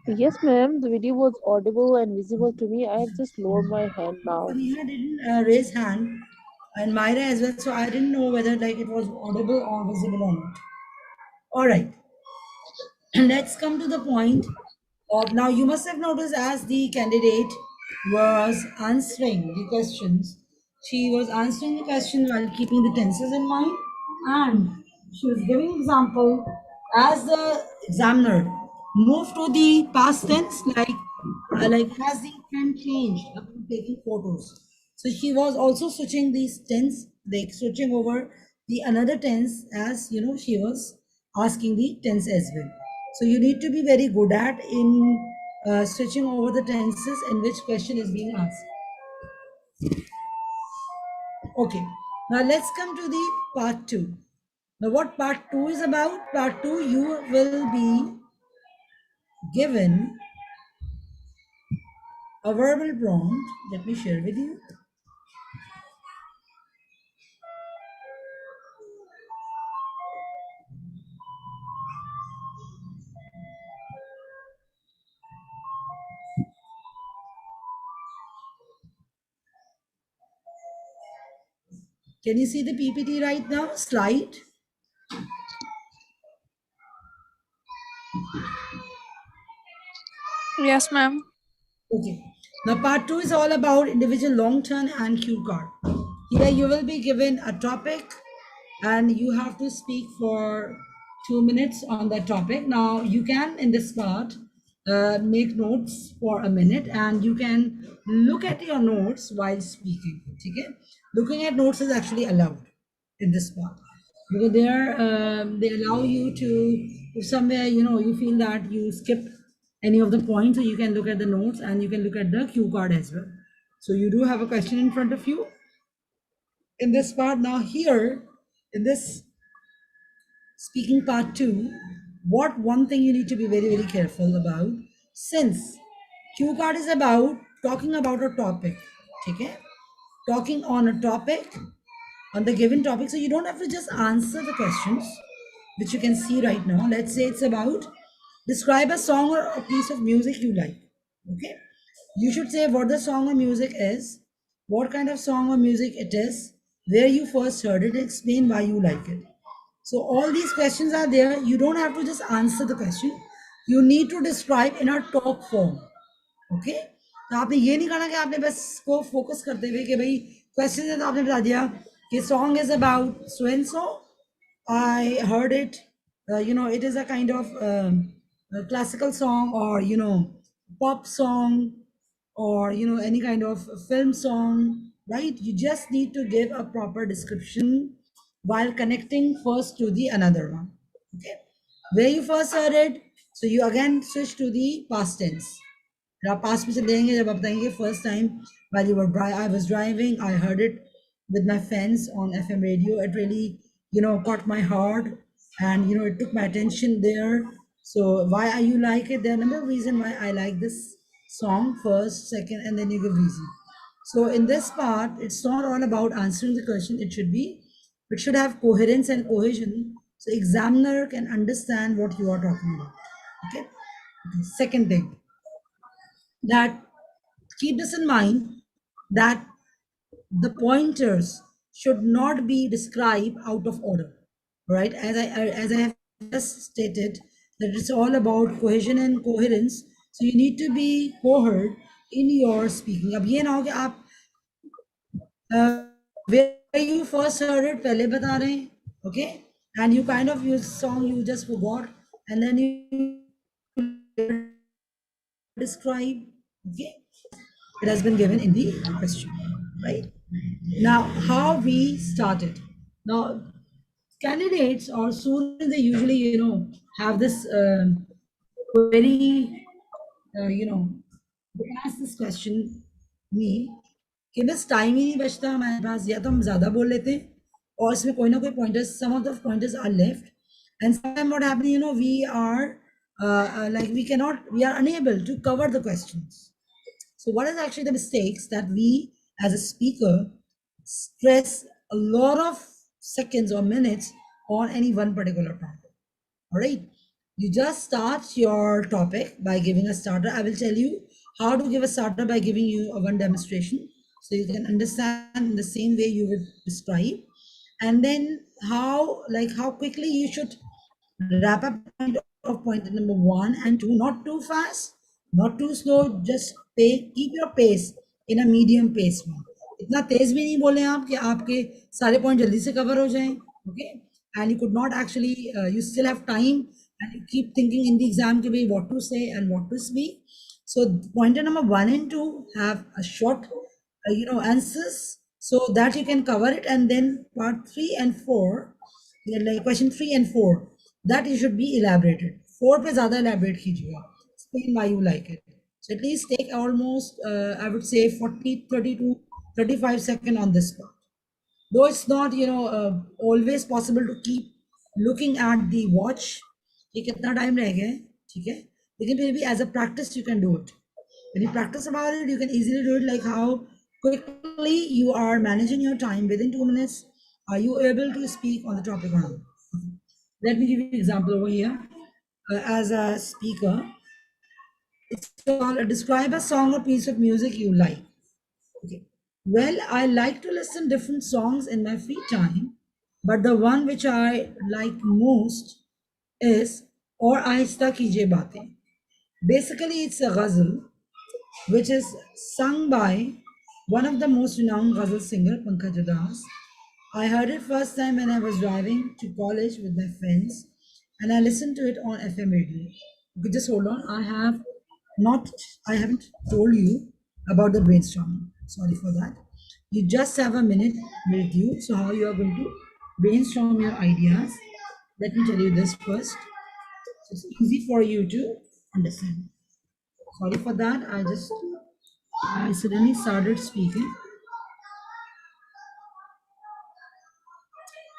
Yes, ma'am. The video was audible and visible to me. I have just lowered my hand now. Fariha didn't raise hand, and Myra as well. So I didn't know whether like it was audible or visible or not. All right. Let's come to the point of now. You must have noticed as the candidate was answering the questions, she was answering the question while keeping the tenses in mind, and she was giving example as the examiner moved to the past tense, like has the trend changed about taking photos. So she was also switching these tense, like switching over the another tense, as you know, she was asking the tense as well. So you need to be very good at in switching over the tenses in which question is being asked. Okay, now let's come to the part 2. Now what part 2 is about? Part 2, you will be given a verbal prompt. Let me share with you. Can you see the PPT right now? Slide. Yes, ma'am. Okay. Now part 2 is all about individual long term and cue card. Here you will be given a topic and you have to speak for 2 minutes on that topic. Now you can in this part make notes for a minute, and you can look at your notes while speaking. Okay? Looking at notes is actually allowed in this part because they allow you to, if somewhere you know you feel that you skipped any of the points, so you can look at the notes and you can look at the cue card as well. So you do have a question in front of you in this part. Now here in this speaking part 2, what one thing you need to be very careful about, since cue card is about talking about a topic, okay, talking on a topic, on the given topic. So you don't have to just answer the questions which you can see right now. Let's say it's about describe a song or a piece of music you like. Okay, you should say what the song or music is, what kind of song or music it is, where you first heard it, explain why you like it. So all these questions are there. You don't have to just answer the question. You need to describe in a talk form. Okay, तो आपने ये नहीं करना कि आपने बस को focus करते हुए कि भाई क्वेश्चन है तो आपने बता दिया कि song is about so and so, I heard it, you know, it is a kind of a classical song, or you know, pop song, or you know, any kind of film song, right? You just need to give a proper description while connecting first to the another one. Okay, where you first heard it, so you again switch to the past tense. आप पास में से देंगे जब आप बताएंगे first time while you were I was driving, I heard it with my friends on FM radio. It really, you know, caught my heart, and you know, it took my attention there. So why are you like it? There are a number of reasons why I like this song, first, second, and then you give reason. So in this part, it's not all about answering the question. It should have coherence and cohesion, so examiner can understand what you are talking about. Okay. Second thing, that keep this in mind, that the pointers should not be described out of order, right? As I have just stated, that it's all about cohesion and coherence, so you need to be coherent in your speaking. अब ये ना हो कि आप where you first heard it पहले बता रहे हैं, okay, and you kind of use song you just forgot, and then you describe, okay. It has been given in the question, right? Now, how we started. Now, candidates or students, they usually, you know, have this very, you know, they ask this question me कि बस time ही नहीं बचता हमारे पास, या तो हम ज़्यादा बोल लेते हैं और इसमें कोई ना कोई pointers, some of the pointers are left, and sometimes what happens, you know, we are like we are unable to cover the questions. So what is actually the mistakes that we as a speaker stress a lot of seconds or minutes on any one particular topic? All right. You just start your topic by giving a starter. I will tell you how to give a starter by giving you a one demonstration, so you can understand in the same way you would describe, and then how quickly you should wrap up the point of point number 1 and 2, not too fast, not too slow, just keep your pace in a medium pace में. इतना तेज भी नहीं बोले आप कि आपके सारे point जल्दी से कवर हो जाएं, okay, and you could not actually you still have time, and you keep thinking in the exam के what to say and what to speak. So pointer number 1 and 2 have a short you know, answers, so that you can cover it, and then part 3 and 4, like question 3 and 4, that you should be elaborated. 4 पे ज़्यादा elaborate कीजिएगा, explain why you like it. So at least take almost I would say 40, 30 to 35 seconds on this part. Though it's not, you know, always possible to keep looking at the watch कि कितना time रह गया है, ठीक है, लेकिन फिर भी as a practice you can do it. When you practice about it, you can easily do it, like how quickly you are managing your time within 2 minutes. Are you able to speak on the topic or not? Let me give you an example over here. As a speaker, it's called describe a song or piece of music you like. Okay. Well, I like to listen different songs in my free time, but the one which I like most is Aur Aahista Kijiye Baatein. Basically, it's a ghazal which is sung by one of the most renowned ghazal singer, Pankaj Udas. I heard it first time when I was driving to college with my friends, and I listened to it on FM radio. Okay, just hold on. I haven't told you about the brainstorming. Sorry for that. You just have a minute with you. So how you are going to brainstorm your ideas? Let me tell you this first. So it's easy for you to understand. Sorry for that. I suddenly started speaking.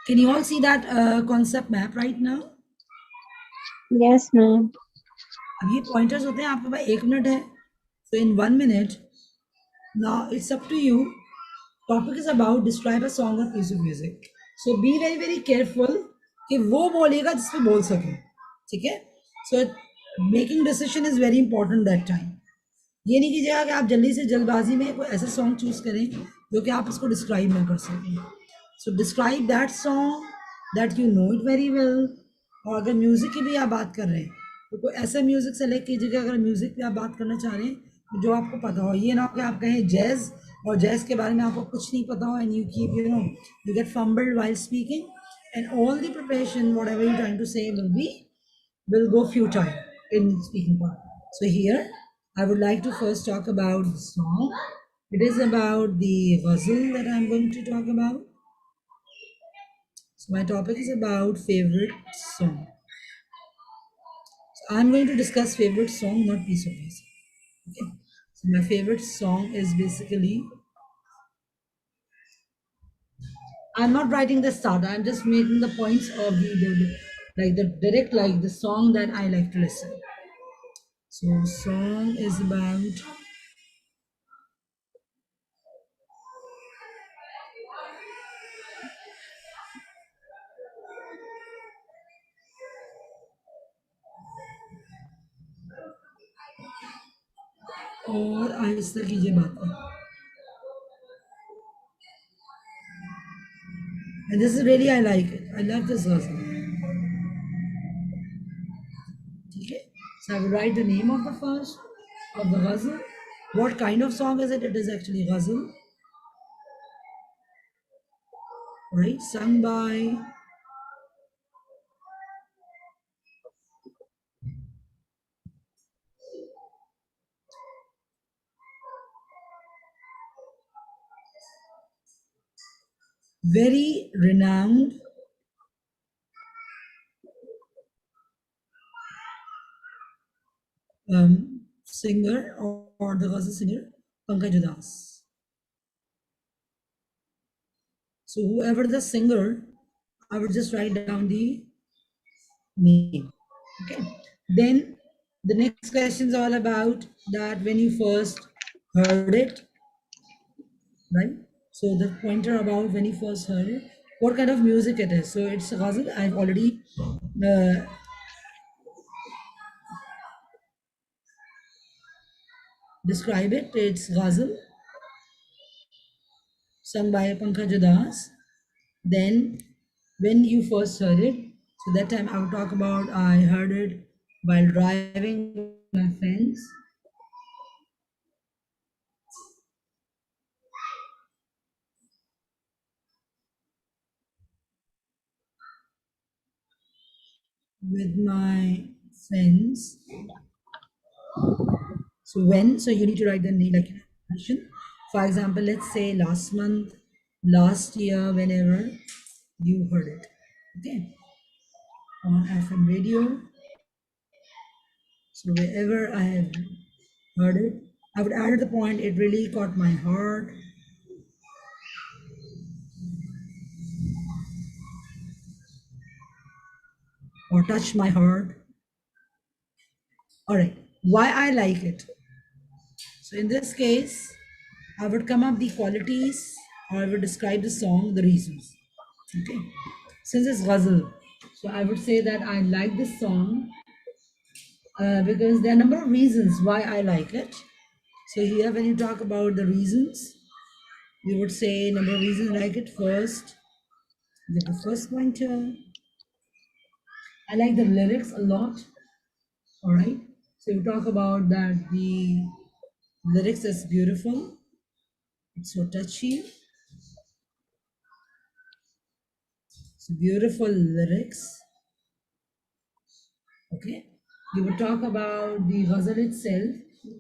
Can you all see that concept map right now? Yes, ma'am. अब ये pointers होते हैं, आपके पास 1 minute है. So in 1 minute, now it's up to you. Topic is about describe a song or piece of music. So be very very careful कि वो बोलेगा जिस पे बोल सके, ठीक है? So making decision is very important that time. ये नहीं कीजिएगा कि आप जल्दी से जल्दबाजी में कोई ऐसा सॉन्ग चूज करें जो कि आप उसको डिस्क्राइब ना कर सकें. So describe that song that you know it very well. और अगर म्यूज़िक की भी आप बात कर रहे हैं तो कोई ऐसा म्यूज़िक सेलेक्ट कीजिएगा अगर म्यूज़िक पे आप बात करना चाह रहे हैं जो आपको पता हो, ये ना हो कि आप कहें जैज़ और जैज़ के बारे में आपको कुछ नहीं पता हो and you keep you get fumbled while speaking and all the preparation whatever you're trying to say will go futile in speaking part. So here I would like to first talk about the song. It is about the ghazal that I'm going to talk about. So my topic is about favorite song. So I'm going to discuss favorite song, not piece of music. Okay. So my favorite song is basically, I'm not writing the start. I'm just making the points of the song that I like to listen. So song is about और आहिस्ता कीजिए बातें. And this is really, I like it. I love this ghazal. Okay. So I will write the name of the first of the ghazal. What kind of song is it? It is actually ghazal, right? Sung by very renowned singer or the ghazal singer, Pankaj Udas. So whoever the singer, I would just write down the name. Okay. Then the next question is all about that when you first heard it, right? So the pointer about when you first heard it, what kind of music it is. So it's a ghazal. I've already described it. It's ghazal sung by Pankaj Udas. Then when you first heard it, so that time I would talk about I heard it while driving with my friends. With my friends. So when, so you need to write the name like mention. For example, let's say last month, last year, whenever you heard it. Okay. On FM radio. So wherever I have heard it, I would add the point, it really caught my heart. Or touched my heart. All right. Why I like it. So in this case, I would come up the qualities or I would describe the song, the reasons. Okay. Since it's ghazal, so I would say that I like this song because there are a number of reasons why I like it. So here, when you talk about the reasons, you would say number of reasons I like it. First, the first pointer, I like the lyrics a lot. All right. So you talk about that the lyrics is beautiful. It's so touchy. It's beautiful lyrics. Okay. You would talk about the ghazal itself.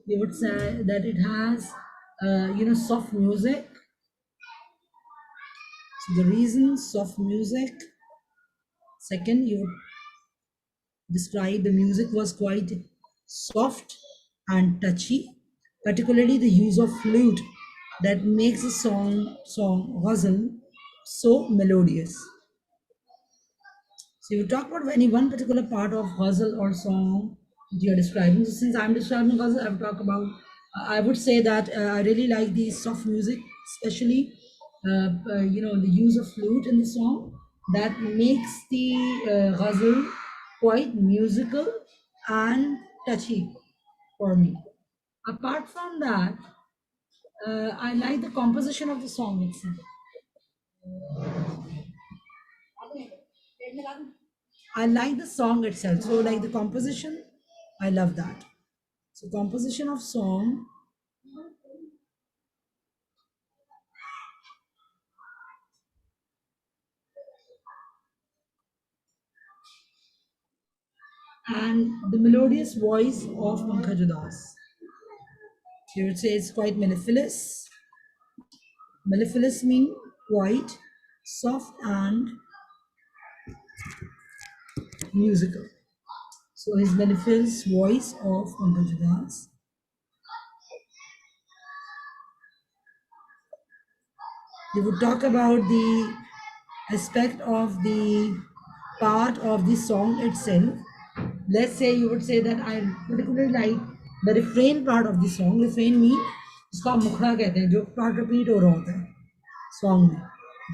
You would say that it has, soft music. So the reason, soft music. Second, you would describe the music was quite soft and touchy, particularly the use of flute that makes a song ghazal so melodious. So you talk about any one particular part of ghazal or song that you are describing. So since I'm describing ghazal, I would talk about. I would say that I really like the soft music, especially the use of flute in the song that makes the ghazal quite musical and touchy for me. Apart from that, I like the composition of the song itself. I like the song itself. So like the composition, I love that. So composition of song, and the melodious voice of Pankaj Udas. You would say it's quite mellifluous. Mellifluous mean quite soft and musical. So his mellifluous voice of Pankaj Udas. They would talk about the aspect of the part of the song itself. Let's say you would say that I particularly like the refrain part of the song. Refrain mean उसको आप मुखड़ा कहते हैं जो part repeat हो रहा होता है song में.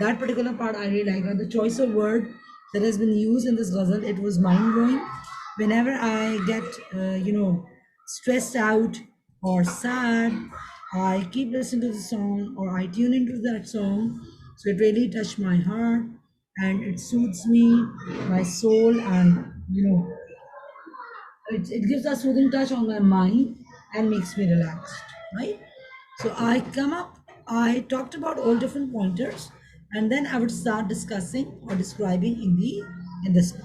That particular part I really like. And the choice of word that has been used in this ghazal, it was mind blowing. Whenever I get stressed out or sad, I keep listening to the song or I tune into that song. So it really touched my heart and it soothes me, my soul, and it gives a soothing touch on my mind and makes me relaxed, right? So I talked about all different pointers, and then I would start discussing or describing in this part.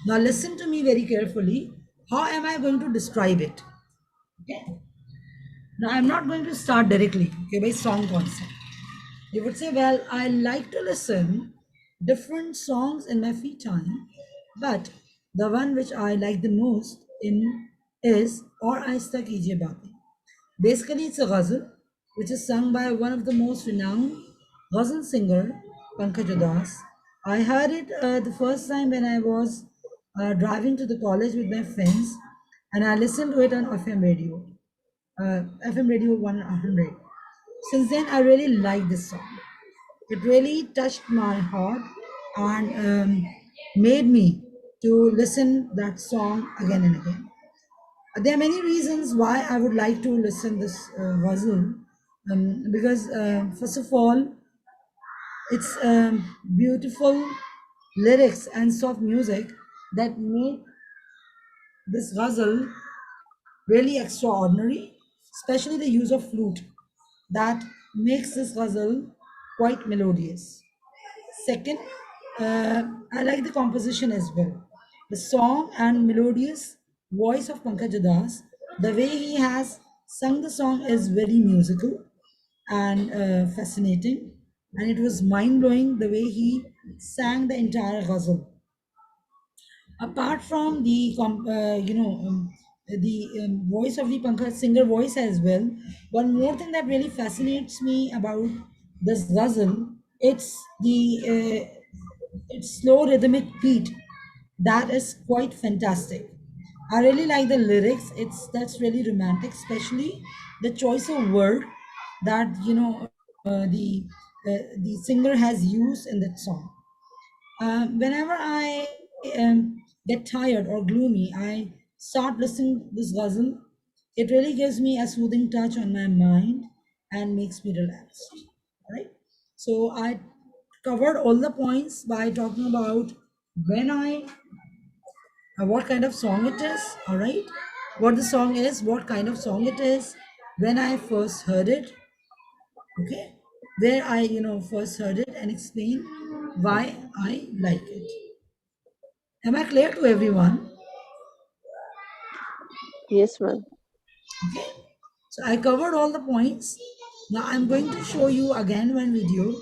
Now listen to me very carefully. How am I going to describe it? Okay. Now I'm not going to start directly, okay, by song concept. You would say, well, I like to listen different songs in my free time, but the one which I like the most in is Aur Aahista Kijiye Baatein. Basically, it's a ghazal which is sung by one of the most renowned ghazal singer, Pankaj Udas. I heard it the first time when I was driving to the college with my friends, and I listened to it on FM radio 100. Since then, I really like this song. It really touched my heart and made me to listen that song again and again. There are many reasons why I would like to listen this ghazal, because first of all, it's beautiful lyrics and soft music that make this ghazal really extraordinary, especially the use of flute that makes this ghazal quite melodious. Second, I like the composition as well. The song and melodious voice of Pankaj Udas, the way he has sung the song is very musical and fascinating. And it was mind blowing the way he sang the entire ghazal. Apart from the voice of the Pankaj singer voice as well, one more thing that really fascinates me about this ghazal, it's slow rhythmic beat that is quite fantastic. I really like the lyrics. That's really romantic, especially the choice of word that the singer has used in that song. Whenever I get tired or gloomy, I start listening to this ghazal. It really gives me a soothing touch on my mind and makes me relaxed. All right. So I covered all the points by talking about when what kind of song it is. All right. What the song is, what kind of song it is, when I first heard it. Okay. Where I first heard it and explain why I like it. Am I clear to everyone? Yes, ma'am. Okay. So I covered all the points. Now I'm going to show you again one video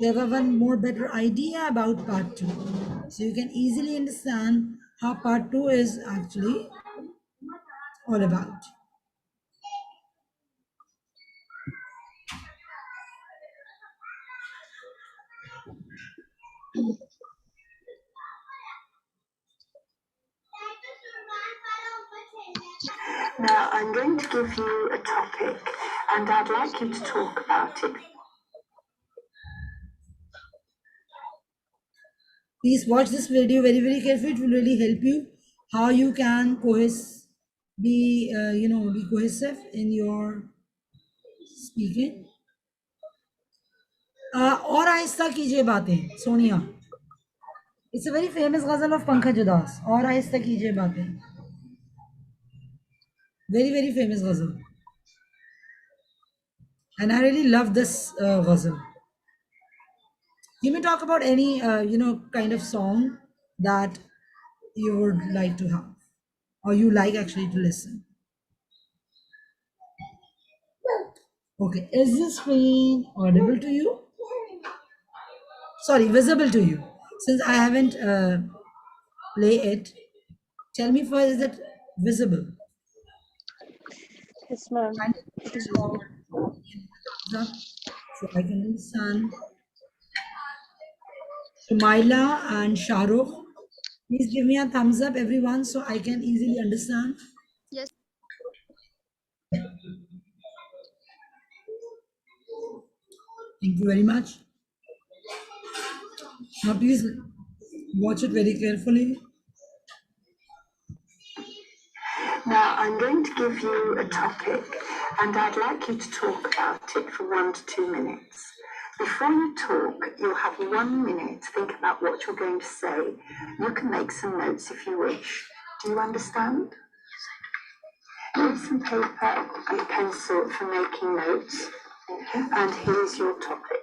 to have a one more better idea about part 2. So you can easily understand how part 2 is actually all about. Now, I'm going to give you a topic and I'd like you to talk about it. Please watch this video very, very carefully. It will really help you how you can be cohesive in your speaking. और आहिस्ता कीजिए बातें, Sonia. It's a very famous ghazal of Pankaj Udas. और आहिस्ता कीजिए बातें. Very, very famous ghazal. And I really love this ghazal. You may talk about any, kind of song that you would like to have, or you like actually to listen. Okay, is this screen audible to you? Sorry, visible to you. Since I haven't play it, tell me first, is it visible? Yes, ma'am. And It is visible. thumbs up so I can understand. Sumaila and Shahrukh, please give me a thumbs up, everyone, so I can easily understand. Yes. Thank you very much. Now, please watch it very carefully. Now, I'm going to give you a topic and I'd like you to talk about it for 1 to 2 minutes. Before you talk, you'll have 1 minute to think about what you're going to say. You can make some notes if you wish. Do you understand? Here's some paper and a pencil for making notes. And here's your topic.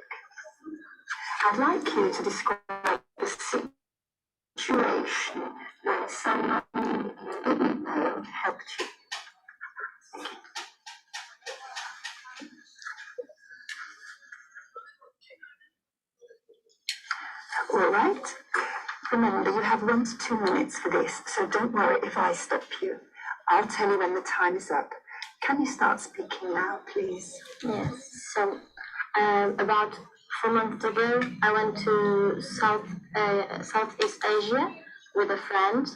I'd like you to describe the situation when someone you didn't know helped you. All right. Remember, you have 1 to 2 minutes for this, so don't worry if I stop you. I'll tell you when the time is up. Can you start speaking now, please? Yes. So, about 4 months ago, I went to Southeast Asia with a friend.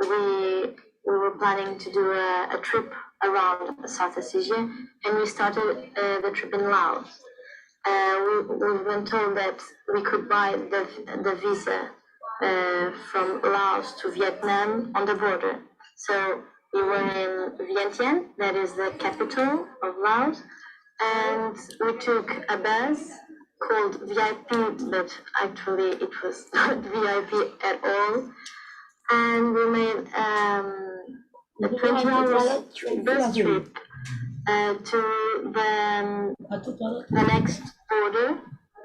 We were planning to do a trip around Southeast Asia, and we started the trip in Laos. We've been told that we could buy the visa from Laos to Vietnam on the border. So we were in Vientiane, that is the capital of Laos, and we took a bus called VIP, but actually it was not VIP at all. And we made a 20 hours bus trip to the next border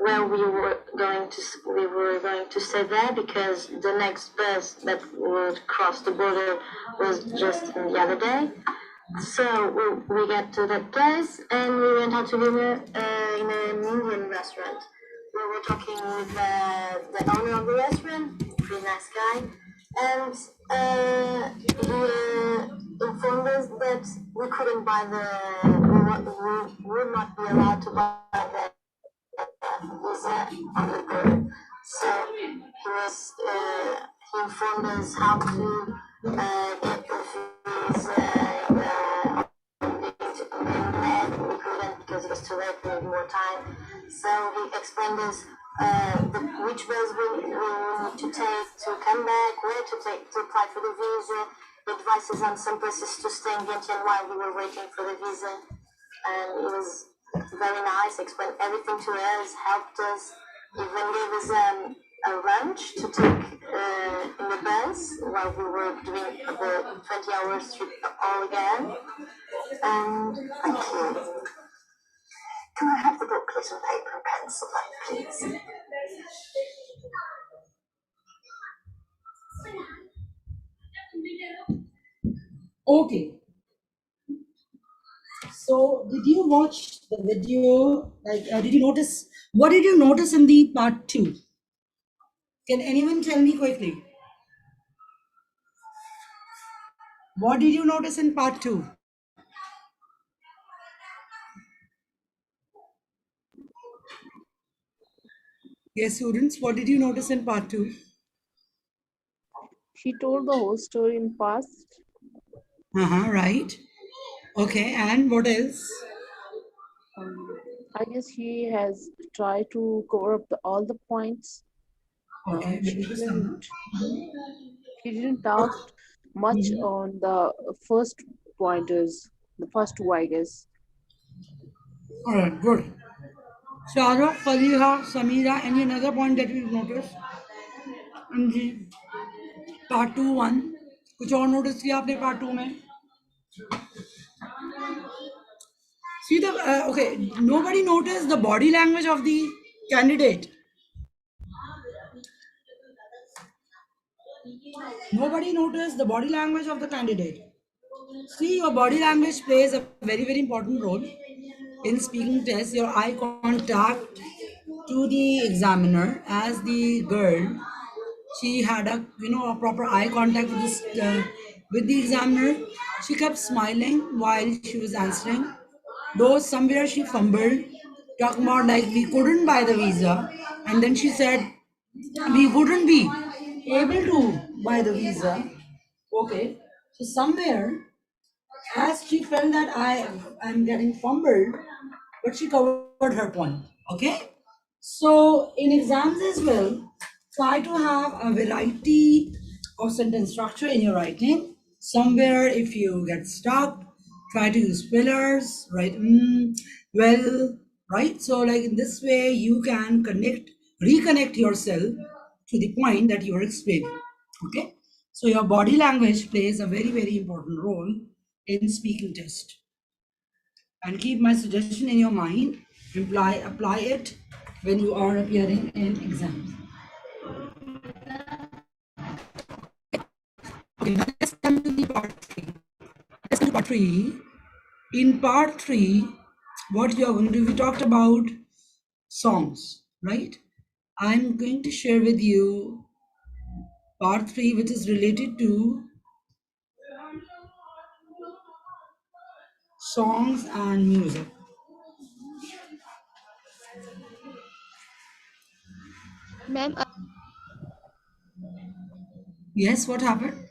where we were going to stay there because the next bus that would cross the border was just the other day. So we got to that place and we went out to dinner in an Indian restaurant. We were talking with the owner of the restaurant, pretty nice guy, and he informed us that we couldn't buy we would not be allowed to buy the visa on the bird. So he informed us how to get the visa we couldn't because it was too late, we needed more time. So he explained us which bus we need to take to come back, where to take to apply for the visa, advices on some places to stay in Vientiane while we were waiting for the visa. And it was very nice, explained everything to us, helped us, even gave us a lunch to take in the bus while we were doing the 20 hours trip all again. And thank you. Can I have the booklet and paper and pencil back, please? Okay. So, did you watch the video? Like, did you notice? What did you notice in the part 2? Can anyone tell me quickly? What did you notice in part 2? Yes, students, what did you notice in part 2? She told the whole story in past. Right. Okay, and what else? I guess he has tried to cover up all the points. Okay, She didn't talk much on the first pointers, the first two, I guess. All right, good. Shara, Faliha, Samira, any another point that you noticed? जी part 2 1 कुछ और notice किया आपने part 2 में? See the okay, nobody noticed the body language of the candidate. Nobody noticed the body language of the candidate. See, your body language plays a very, very important role in speaking test. Your eye contact to the examiner, as the girl, she had a a proper eye contact with this with the examiner. She kept smiling while she was answering. Though somewhere she fumbled, talking about like we couldn't buy the visa, and then she said we wouldn't be able to buy the visa. Okay, so somewhere as she felt that I am getting fumbled, but she covered her point. Okay, so in exams as well, try to have a variety of sentence structure in your writing. Somewhere, if you get stuck, try to use fillers, right? Well, right. So, like in this way, you can reconnect yourself to the point that you are explaining. Okay. So your body language plays a very, very important role in speaking test. And keep my suggestion in your mind. Apply it when you are appearing in exams. Okay, now let's come to the part 3. Let's come to part 3. In part 3, what you are going to do, we talked about songs, right? I'm going to share with you part 3, which is related to songs and music. Ma'am, Yes, what happened?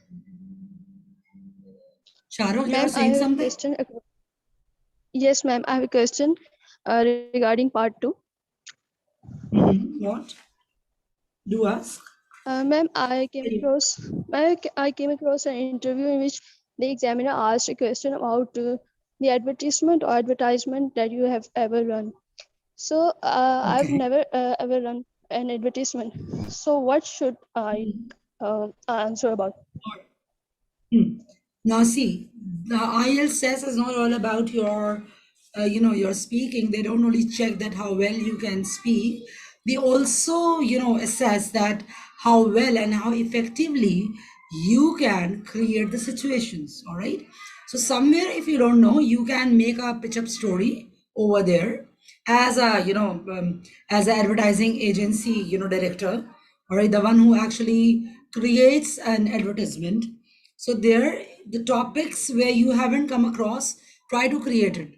Shahrukh, you are ma'am, I saying have a something? question. Yes, ma'am, I have a question regarding part 2. What? Do ask. Ma'am, I came across an interview in which the examiner asked a question about the advertisement that you have ever run. So I've Okay. never ever run an advertisement. So what should I answer about? Now see, the IELTS test is not all about your, your speaking. They don't only check that how well you can speak. They also, assess that how well and how effectively you can create the situations. All right. So somewhere, if you don't know, you can make a pitch up story over there as a, as an advertising agency, director. All right, the one who actually creates an advertisement. So there, the topics where you haven't come across, try to create it.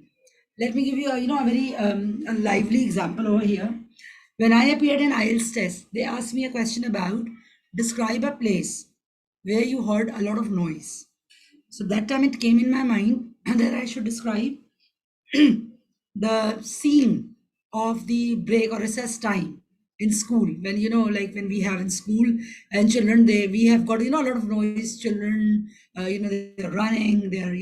Let me give you a, a very a lively example over here. When I appeared in IELTS test, they asked me a question about describe a place where you heard a lot of noise. So that time it came in my mind that I should describe the scene of the break or recess time in school, when like when we have in school and children, we have got a lot of noise. Children, they're running, they're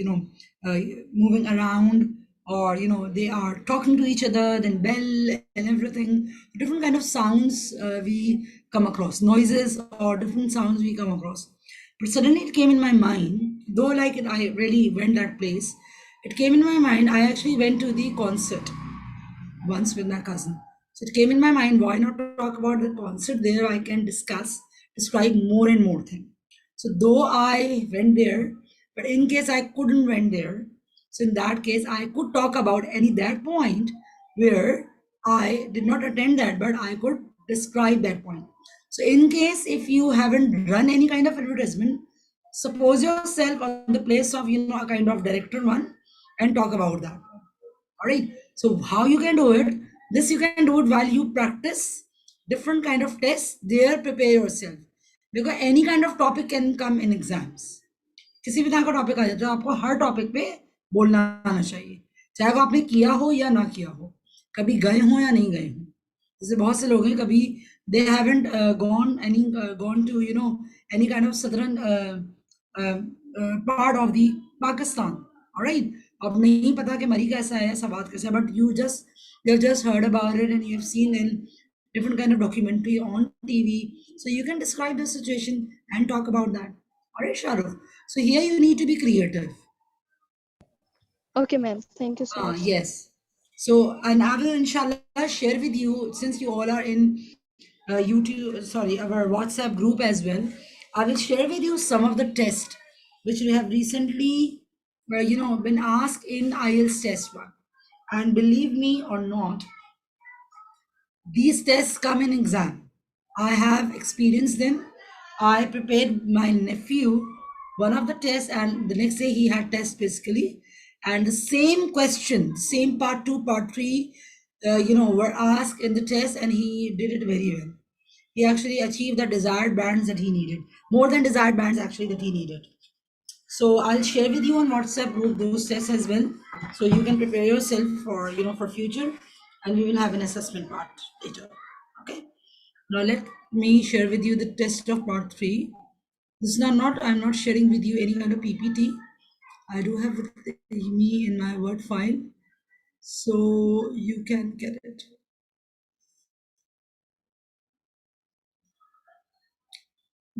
uh, moving around, or they are talking to each other, then bell and everything, different kind of sounds we come across, noises or different sounds we come across. But suddenly it came in my mind, though like I really went that place, it came in my mind. I actually went to the concert once with my cousin. So it came in my mind, why not talk about the concert there? I can describe more and more things. So though I went there, but in case I couldn't went there, so in that case, I could talk about any that point where I did not attend that, but I could describe that point. So in case if you haven't run any kind of advertisement, suppose yourself on the place of a kind of director one and talk about that. All right, so how you can do it, this you can do it while you practice different kind of tests there. Prepare yourself, because any kind of topic can come in exams. किसी भी तरह का topic आ जाता है, आपको हर topic पे बोलना आना चाहिए, चाहे वो आपने किया हो या ना किया हो, कभी गए हो या नहीं गए हो. जैसे बहुत से लोग हैं, कभी they haven't gone to any kind of southern part of the Pakistan. All right, अब नहीं पता कि मरी कैसा है, सवाद कैसा है, but you just heard about it and you've seen in different kind of documentary on TV. So you can describe the situation and talk about that. All right, Shahrukh. So here you need to be creative. Okay, ma'am. Thank you so much. Yes. So, and I will inshallah share with you, since you all are in YouTube, sorry, our WhatsApp group as well. I will share with you some of the tests which we have recently, been asked in IELTS test one. And believe me or not, these tests come in exam. I have experienced them. I prepared my nephew one of the tests, and the next day he had test basically, and the same question, same part two, part three, were asked in the test, and he did it very well. He actually achieved the desired bands that he needed, more than desired bands actually that he needed. So I'll share with you on WhatsApp group those tests as well, so you can prepare yourself for for future, and we will have an assessment part later. Okay. Now let me share with you the test of part three. This is not I'm not sharing with you any kind of PPT. I do have with me in my Word file, so you can get it.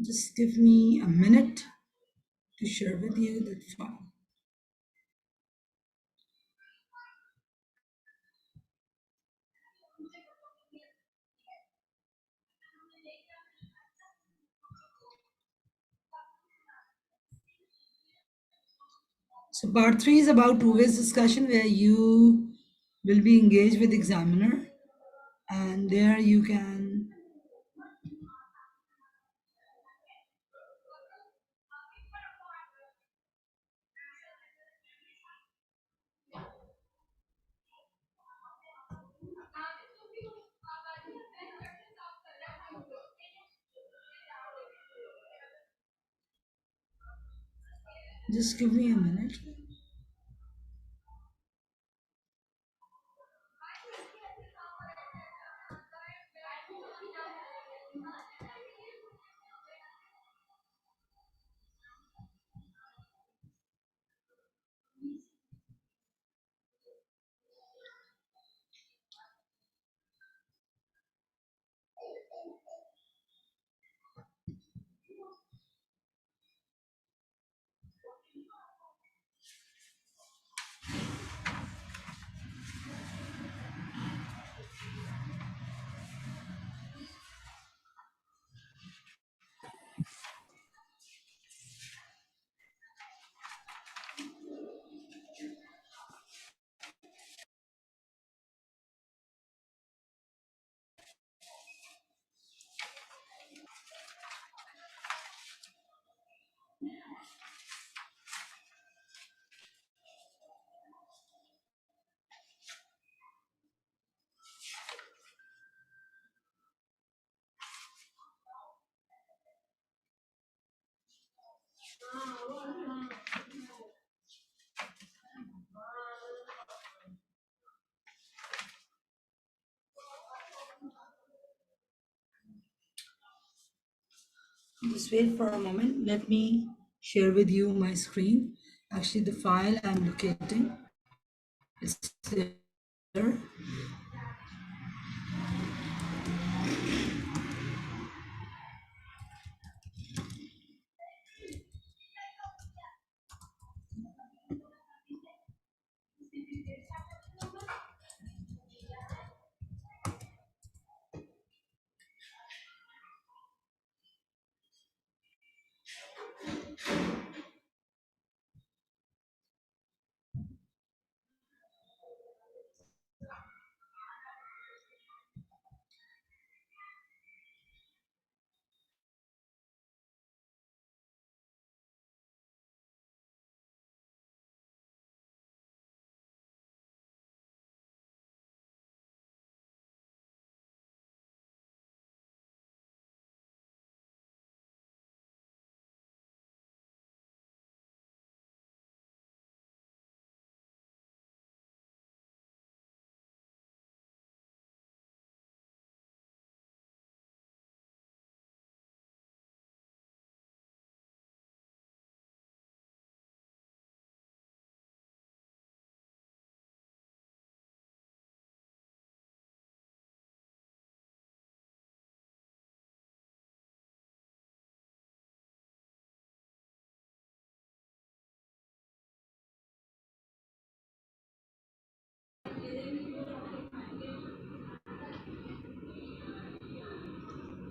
Just give me a minute to share with you that file. So part three is about two-way discussion where you will be engaged with examiner, and there you can just give me a minute. Just wait for a moment. Let me share with you my screen. Actually, the file I'm locating is there.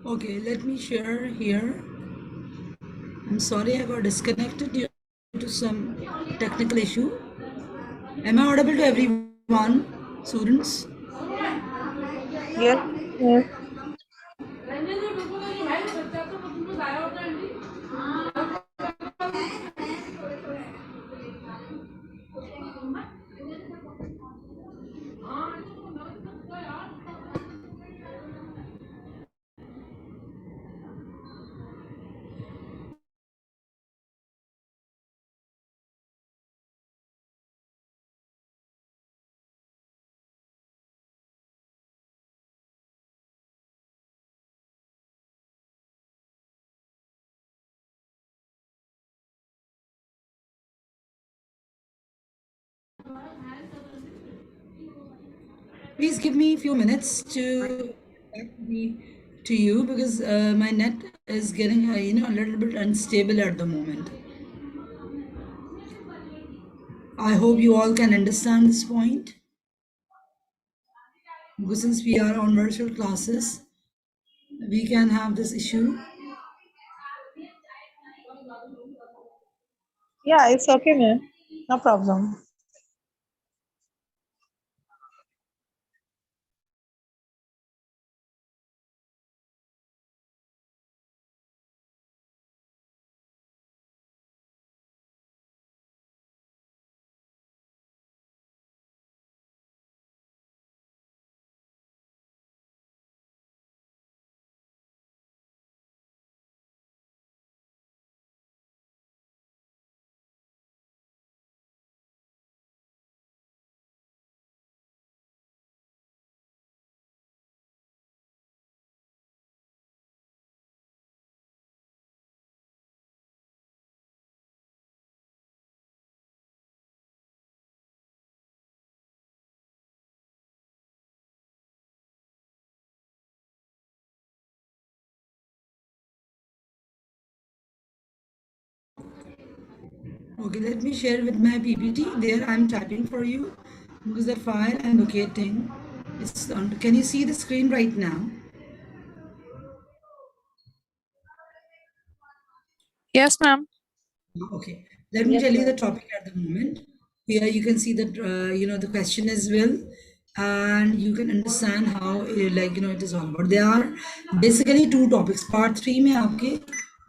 Okay, let me share here. I'm sorry I got disconnected due to some technical issue. Am I audible to everyone, students? Yes. Yes. Please give me a few minutes to to you because my net is getting a little bit unstable at the moment. I hope you all can understand this point because since we are on virtual classes, we can have this issue. Yeah, it's okay, ma'am. No problem. Okay, let me share with my PPT. There I'm typing for you because the file I'm locating is on. Can you see the screen right now? Yes, ma'am. Okay, let me Yes, tell you the ma'am. topic at the moment. Here you can see that the question as well, and you can understand how it is all about. There are basically two topics. Part 3 में आपके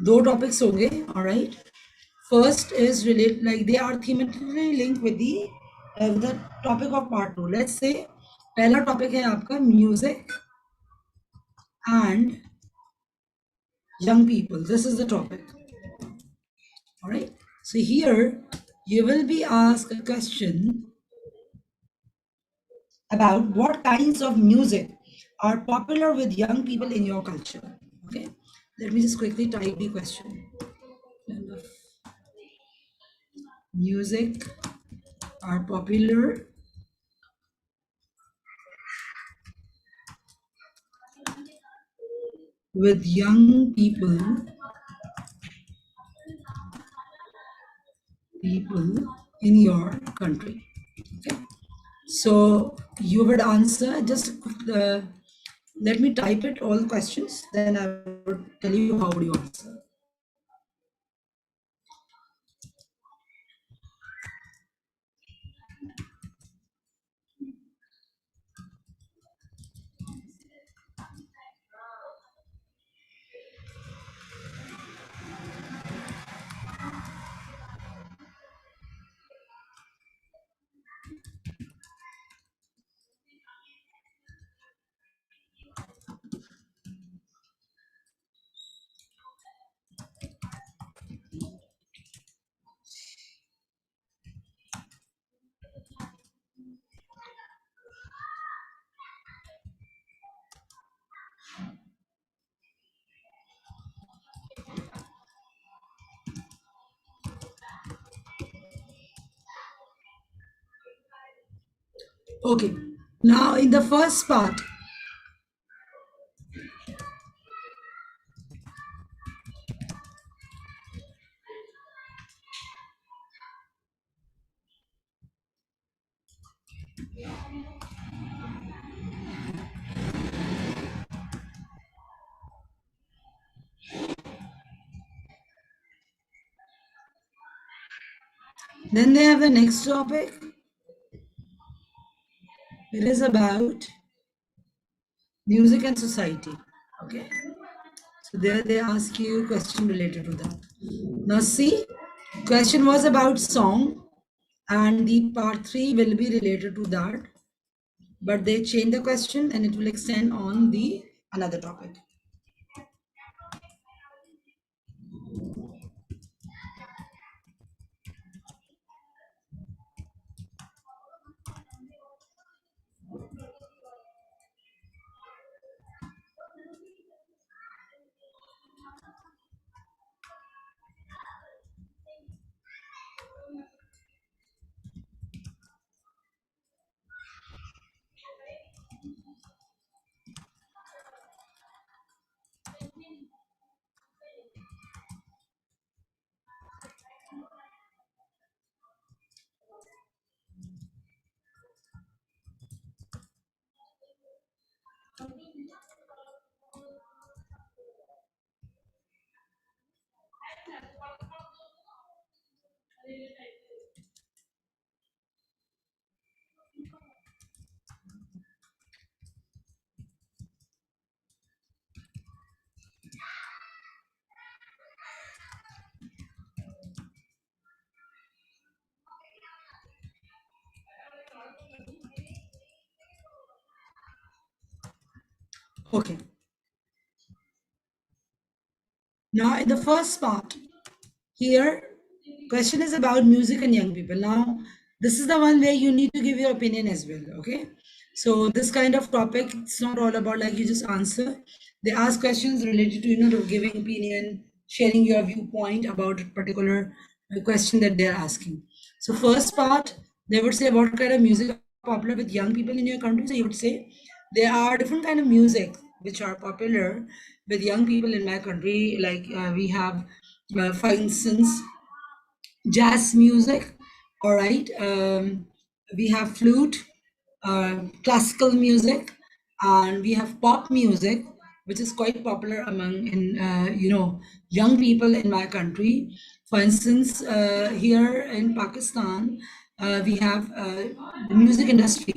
दो topics होंगे. All right. First is related, like they are thematically linked with the topic of part 2. Let's say पहला topic है आपका music and young people. This is the topic. All right. So here you will be asked a question about what kinds of music are popular with young people in your culture. Okay. Let me just quickly type the question. Kind of music are popular with young people in your country. Okay. So you would answer just let me type it all questions, then I would tell you how would you answer. Okay. Now in the first part, Then they have the next topic. It is about music and society. Okay. So there they ask you a question related to that. Now see, question was about song, and the part 3 will be related to that. But they change the question and it will extend on the another topic. Okay. Now in the first part, here, question is about music and young people. Now, this is the one where you need to give your opinion as well, okay? So this kind of topic, it's not all about like you just answer. They ask questions related to, to giving opinion, sharing your viewpoint about a particular question that they're asking. So first part, they would say what kind of music are popular with young people in your country. So you would say there are different kind of music which are popular with young people in my country. Like we have, for instance, jazz music. All right, we have flute, classical music, and we have pop music, which is quite popular among young people in my country. For instance, here in Pakistan, we have the music industry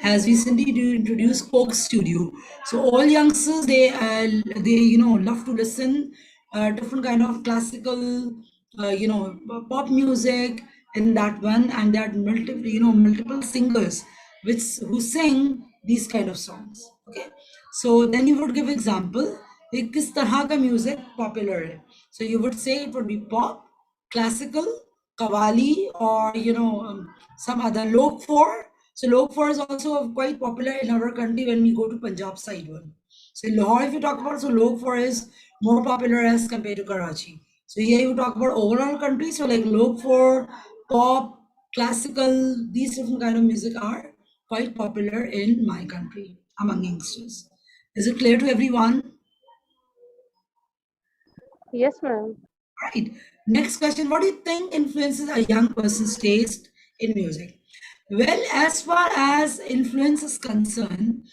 has recently introduced Coke Studio. So all youngsters they love to listen different kind of classical pop music in that one, and there are multiple singers who sing these kind of songs. Okay, so then you would give example कि किस तरह का music popular है. So you would say it would be pop, classical, qawwali, or some other lok 4. So lok 4 is also quite popular in our country when we go to Punjab side one. So in Lahore, if you talk about, so lok 4 is more popular as compared to Karachi. So here you talk about overall country. So like lok 4, pop, classical, these different kind of music are quite popular in my country among youngsters. Is it clear to everyone? Yes, ma'am. Right. Next question. What do you think influences a young person's taste in music? Well, as far as influence is concerned,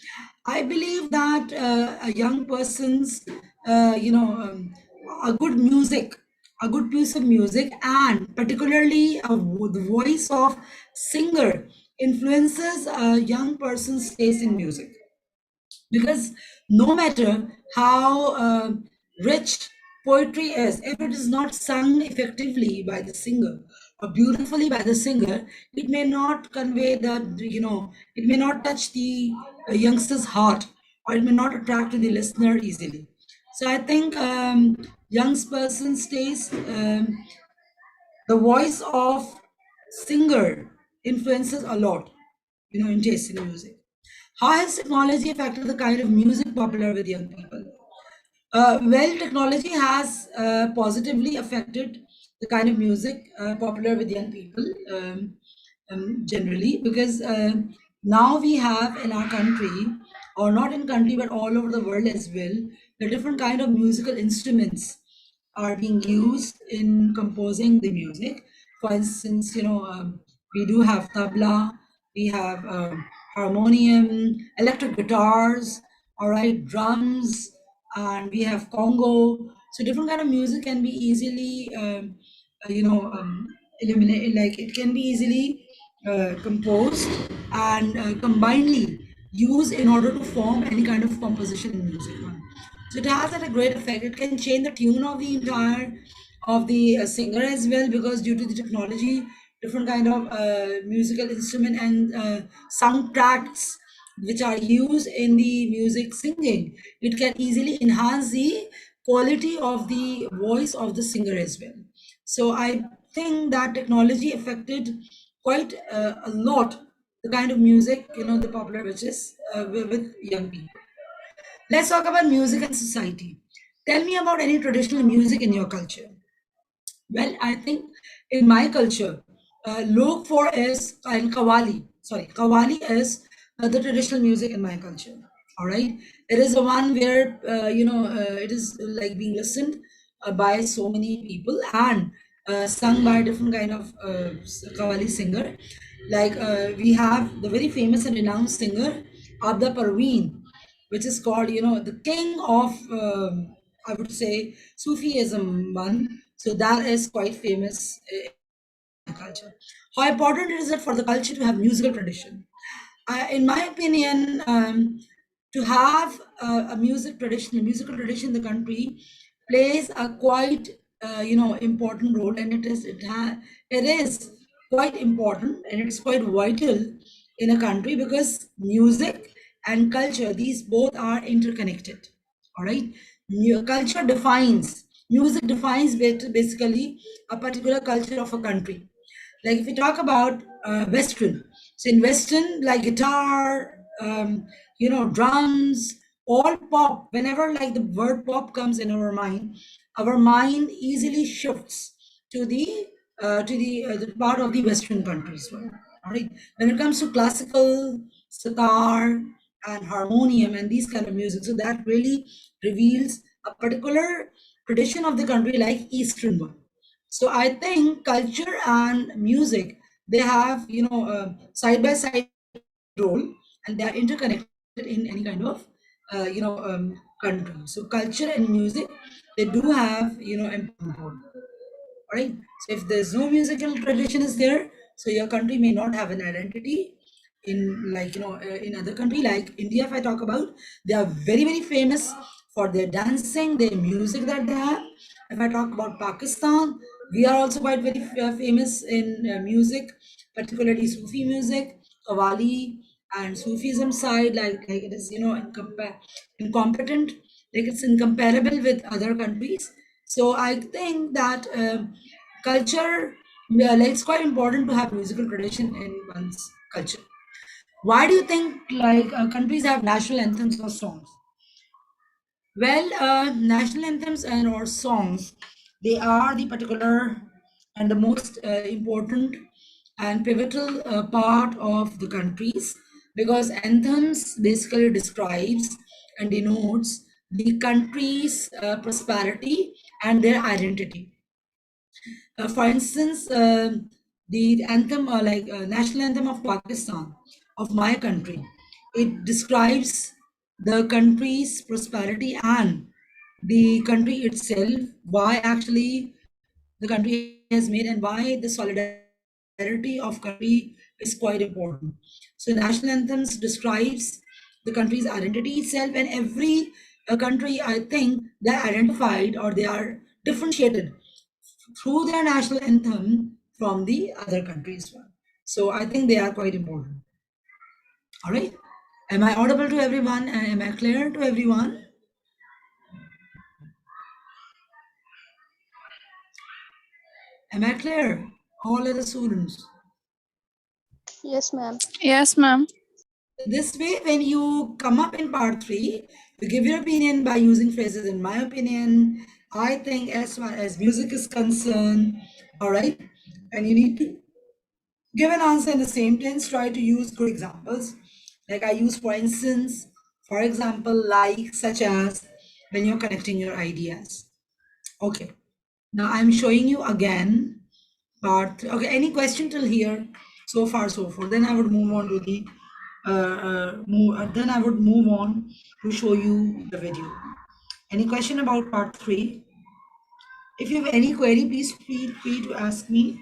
I believe that a young person's, a good music, a good piece of music, and particularly the voice of singer influences a young person's taste in music. Because no matter how rich poetry is, if it is not sung effectively by the singer or beautifully by the singer, it may not convey it may not touch the youngster's heart, or it may not attract to the listener easily. So I think young person's taste, the voice of singer influences a lot, in taste in music. How has technology affected the kind of music popular with young people? Well, technology has positively affected the kind of music popular with young people generally, because now we have in our country, or not in country, but all over the world as well, the different kind of musical instruments are being used in composing the music. For instance, we do have tabla, we have harmonium, electric guitars, all right, drums, and we have Congo. So different kind of music can be easily, eliminate, like it can be easily composed and combinedly used in order to form any kind of composition in music. So it has a great effect. It can change the tune of the entire of the singer as well, because due to the technology, different kind of musical instrument and soundtracks which are used in the music singing, it can easily enhance the quality of the voice of the singer as well. So I think that technology affected quite a lot the kind of music, the popular which is with young people. Let's talk about music and society. Tell me about any traditional music in your culture. Well, I think in my culture, Lok for is and Qawwali. Sorry, Qawwali is the traditional music in my culture. All right, it is the one where it is like being listened by so many people and sung by different kind of Qawwali singer. Like we have the very famous and renowned singer Abda Parveen, which is called, the king of, I would say, Sufism one. So that is quite famous in my culture. How important is it for the culture to have musical tradition? In my opinion, to have a musical tradition in the country plays a quite, important role, and it is quite important and it's quite vital in a country, because music and culture, these both are interconnected. All right, culture defines, music defines basically a particular culture of a country. Like if we talk about Western, so in Western, like guitar, drums, all pop. Whenever like the word pop comes in our mind easily shifts to the part of the Western countries. All right. When it comes to classical, sitar, and harmonium and these kind of music, so that really reveals a particular tradition of the country, like Eastern one. So I think culture and music, they have, side by side role, and they are interconnected in any kind of, country. So culture and music, they do have, important role. All right. So if there's no musical tradition is there, so your country may not have an identity. In like in other country like India, if I talk about, they are very very famous for their dancing, their music that they have. If I talk about Pakistan, we are also quite very famous in music, particularly Sufi music, Qawwali and Sufism side. Like it is incompetent, like it's incomparable with other countries. So I think that culture, like it's quite important to have musical tradition in one's culture. Why do you think like countries have national anthems or songs? Well, national anthems and or songs, they are the particular and the most important and pivotal part of the countries, because anthems basically describes and denotes the country's prosperity and their identity. For instance, the anthem, like national anthem of Pakistan, of my country, it describes the country's prosperity and the country itself, why actually the country has made and why the solidarity of country is quite important. So national anthems describes the country's identity itself, and every country, I think, they're identified or they are differentiated through their national anthem from the other countries one. So I think they are quite important. All right. Am I audible to everyone? Am I clear to everyone? Am I clear? All other students. Yes, ma'am. Yes, ma'am. This way, when you come up in part 3, you give your opinion by using phrases, in my opinion, I think, as far as music is concerned. All right. And you need to give an answer in the same tense. Try to use good examples. Like I use, for example, like such as when you're connecting your ideas. Okay. Now I'm showing you again part. Okay. Any question till here? So far, so forth. Then I would move on to the. Then I would move on to show you the video. Any question about part 3? If you have any query, please feel free to ask me.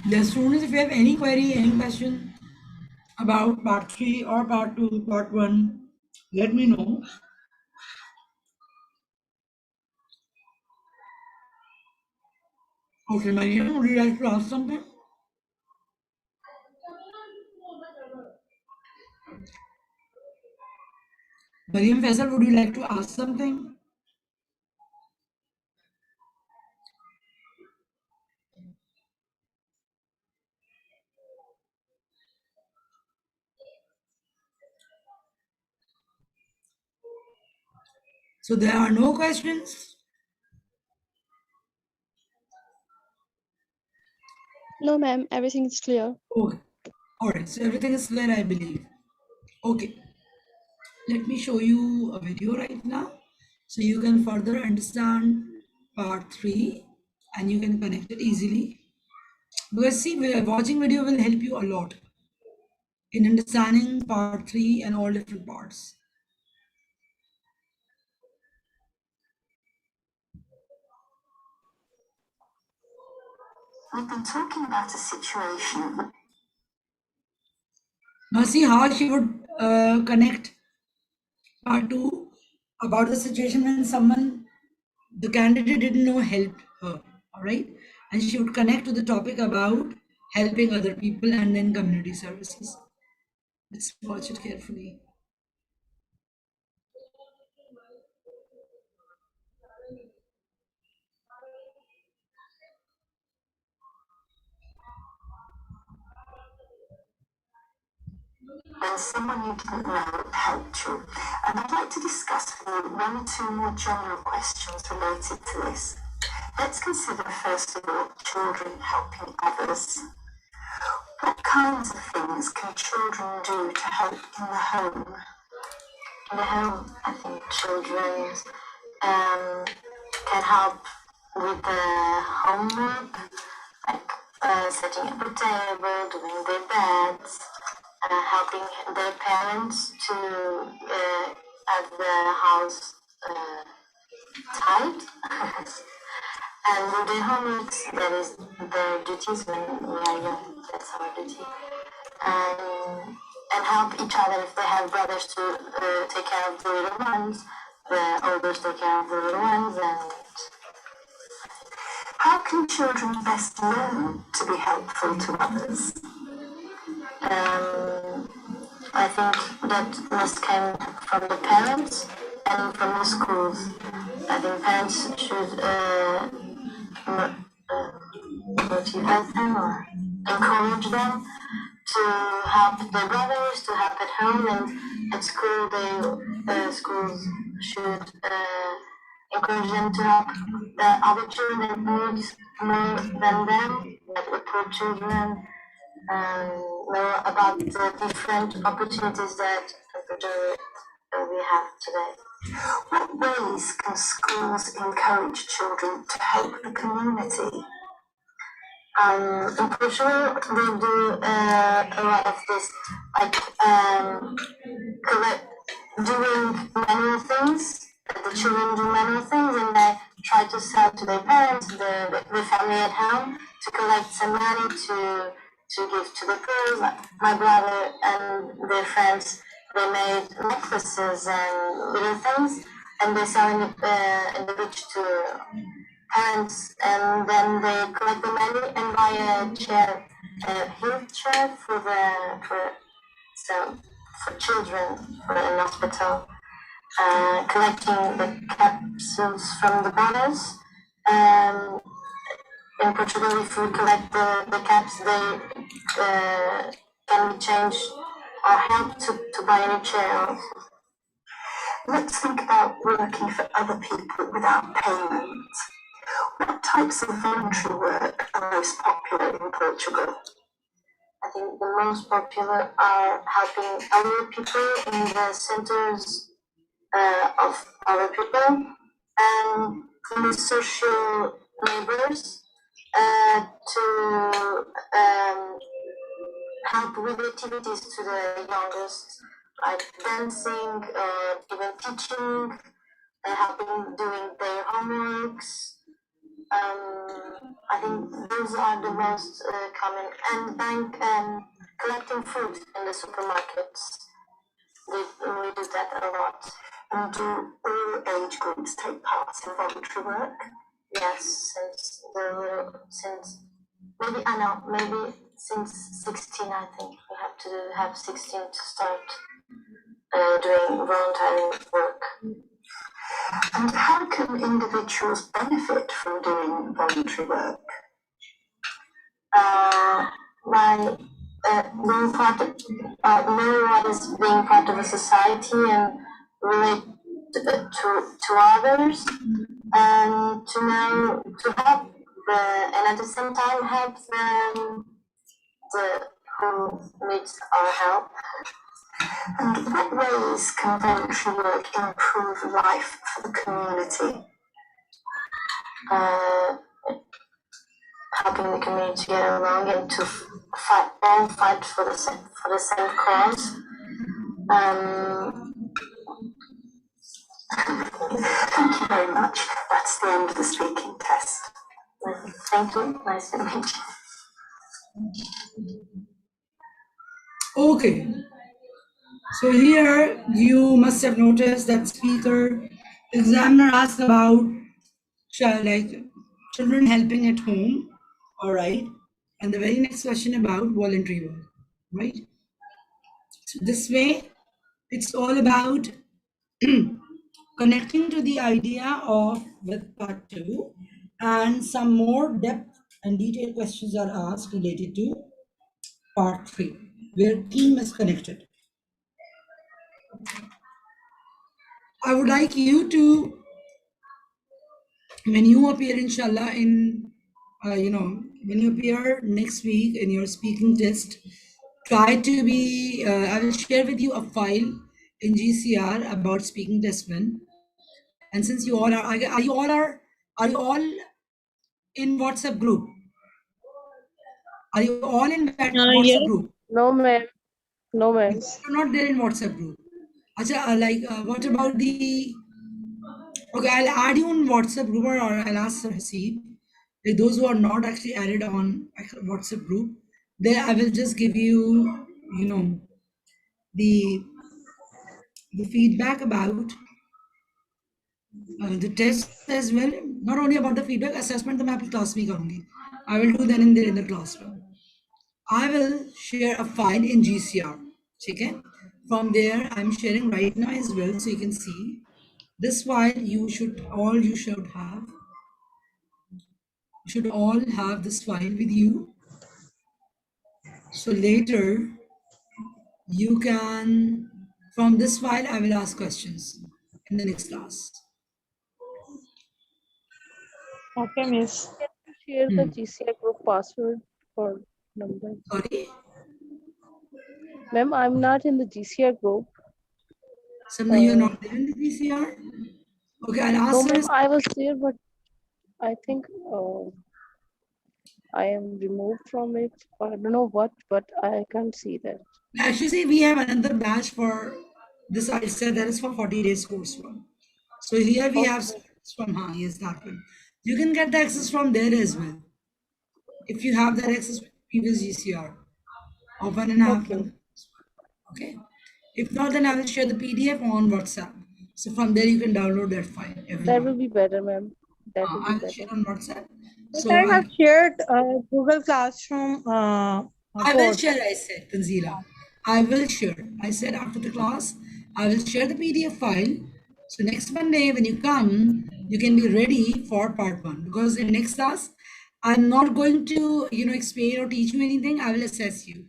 The students, if you have any query, any question about part 3 or part 2, part 1, let me know. Okay, Mariam, would you like to ask something? Mariam Faisal, would you like to ask something? So there are no questions? No, ma'am, everything is clear. Okay. All right, so everything is clear, I believe. Okay, let me show you a video right now so you can further understand part 3 and you can connect it easily. Because see, watching video will help you a lot in understanding part 3 and all different parts. We've been talking about a situation. Now see how she would connect part 2 about the situation when someone, the candidate didn't know helped her, all right? And she would connect to the topic about helping other people and then community services. Let's watch it carefully. When someone you didn't know helped you. And I'd like to discuss with you one or two more general questions related to this. Let's consider first of all children helping others. What kinds of things can children do to help in the home? In the home, I think children can help with the homework, like setting up a table, doing their beds, helping their parents to have the house tight, and do their homeworks. That is their duties when we are young. That's our duty. And help each other if they have brothers to take care of the little ones. The elders take care of the little ones. And how can children best learn to be helpful to others? I think that must come from the parents and from the schools. I think parents should motivate them or encourage them to help their brothers, to help at home, and at school schools should encourage them to help the other children that need more than them, like the poor children, know about the different opportunities that we have today. What ways can schools encourage children to help the community? In Portugal, they do a lot of this, like doing manual things. The children do manual things, and they try to sell to their parents, the family at home, to collect some money to give to the poor. Like my brother and their friends, they made necklaces and little things, and they're selling it in the beach to parents, and then they collect the money and buy a chair, a wheelchair for children for an hospital, collecting the capsules from the bottles. In Portugal, if we collect the caps, they can be changed or help to buy a new chair. Let's think about working for other people without payment. What types of voluntary work are most popular in Portugal? I think the most popular are helping elderly people in the centers of other people, and in the social neighbors to help with activities to the youngest, like dancing, even teaching, helping doing their homeworks, I think those are the most common. And bank collecting food in the supermarkets. We do that a lot. And do all age groups take part in voluntary work? Yes, since maybe I know maybe since 16 I think we have to have 16 to start doing voluntary work. And how can individuals benefit from doing voluntary work? By being part of, know what is being part of a society and relate to others, and to know to help and at the same time help the who needs our help. And what ways can voluntary work improve life for the community? Helping the community get along and to fight for the same cause. Thank you very much. That's the end of the speaking test. Thank you. Nice to meet you. Okay. So here you must have noticed that speaker examiner asked about children helping at home. All right. And the very next question about voluntary work. Right. So this way, it's all about connecting to the idea of with part 2, and some more depth and detailed questions are asked related to part 3, where team is connected. I would like you to, when you appear inshallah in when you appear next week in your speaking test, try to be I will share with you a file in GCR about speaking test 1. And since you all are you all in WhatsApp group? Are you all in that WhatsApp Yes. group? No, ma'am. No, ma'am. You're not there in WhatsApp group. Acha, what about the? Okay, I'll add you on WhatsApp group, or I'll ask Haseeb. Those who are not actually added on WhatsApp group, there I will just give you, the feedback about the test as well. Not only about the feedback, assessment. मैं अपनी class में करूँगी. I will do that in the classroom. I will share a file in GCR. Okay? From there, I'm sharing right now as well, so you can see this file. You should all have this file with you. So later, you can, from this file, I will ask questions in the next class. Okay, miss. Share the GCI group password for number. Sorry, Ma'am, I'm not in the GCI group. Samna, you're not there in the GCR? Okay, I'll No, ask ma'am, her. I was there, but I think I am removed from it. I don't know what, but I can't see that. Actually, see, we have another batch for this. I said that is for 40 days course one. So here we have from yes, that one. You can get the access from there as well. If you have that access with previous GCR of 1.5 months. Okay. If not, then I will share the PDF on WhatsApp. So from there you can download that file. That will be better, ma'am. That will I be will better. share on WhatsApp. But So I have shared Google Classroom. I will share, I said, Tanzila. I will share. I said after the class, I will share the PDF file. So next Monday when you come, you can be ready for part 1. Because in next class, I'm not going to, explain or teach you anything. I will assess you.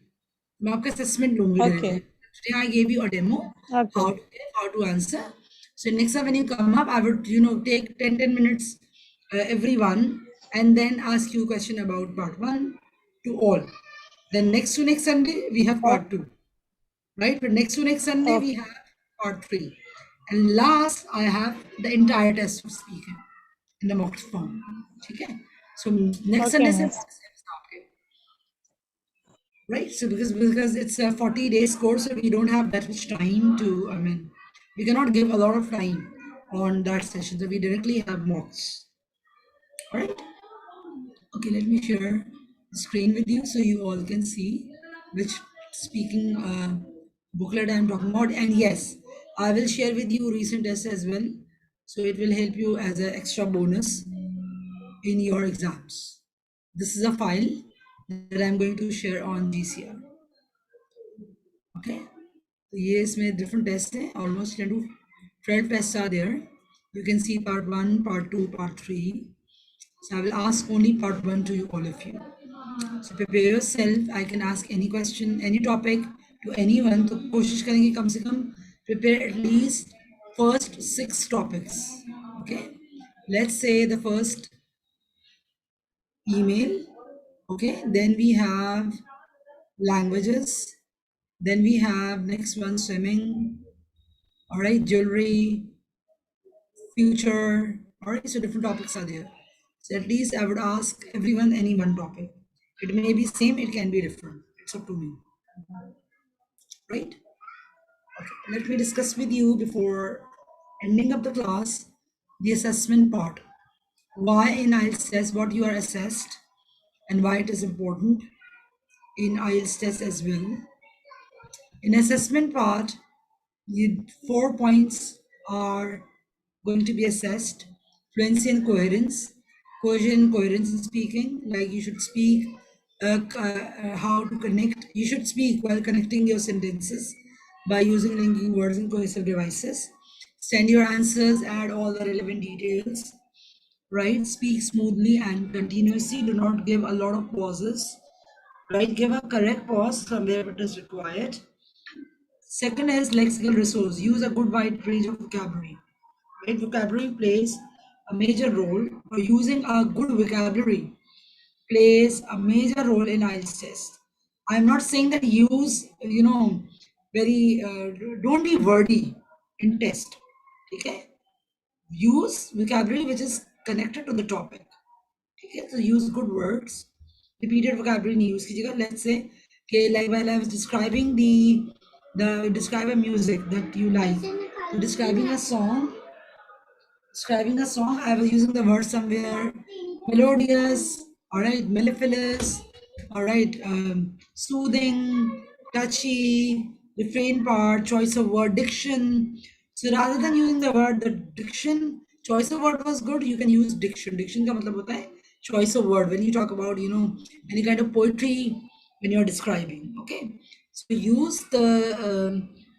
मैं आपका assessment लूँगी Okay. directly. Today I gave you a demo, Okay. how to answer. So next time when you come up, I would, take 10 minutes everyone, and then ask you a question about part 1 to all. Then next to next Sunday, we have part 2, right? But next to next Sunday, we have part 3. And last, I have the entire test of speaking in the mock form. Okay? So next Sunday, miss. right? So because it's a 40 days course, so we don't have that much time to, we cannot give a lot of time on that session. So we directly have mocks. All right. Okay, let me share the screen with you so you all can see which speaking booklet I'm talking about. And yes, I will share with you recent tests as well. So it will help you as an extra bonus in your exams. This is a file that I'm going to share on GCR. Okay. So ये इसमें different tests हैं. Almost 10 to 12 tests are there. You can see part 1, part 2, part 3. So I will ask only part 1 to you, all of you. So prepare yourself. I can ask any question, any topic to anyone. तो कोशिश करेंगे कम से कम prepare at least first 6 topics. Okay. Let's say the first email. Okay. Then we have languages. Then we have next one swimming. All right. Jewelry, future. All right. So different topics are there. So at least I would ask everyone any one topic. It may be same. It can be different. It's up to me. Right. Okay, let me discuss with you before ending up the class the assessment part. Why in IELTS test, what you are assessed, and why it is important in IELTS test as well. In assessment part, 4 points are going to be assessed: fluency and coherence, cohesion, coherence in speaking, like you should speak, how to connect. You should speak while connecting your sentences by using linking words and cohesive devices. Send your answers, add all the relevant details, right? Speak smoothly and continuously. Do not give a lot of pauses, right? Give a correct pause somewhere it is required. Second is lexical resource. Use a good wide range of vocabulary. Right? Vocabulary plays a major role, or using a good vocabulary plays a major role in IELTS test. I'm not saying that use, very, don't be wordy in test. Okay? Use vocabulary which is connected to the topic. Okay? So use good words. Repeated vocabulary नहीं use कीजिएगा. Let's say, okay, like while I was describing describe a music that you like, so describing a song, I was using the word somewhere melodious, all right, mellifluous, all right, soothing, touchy, refrain part, choice of word, diction. So rather than using the word, the diction, choice of word was good, you can use diction. Diction का मतलब होता है choice of word when you talk about, any kind of poetry when you're describing, okay? So use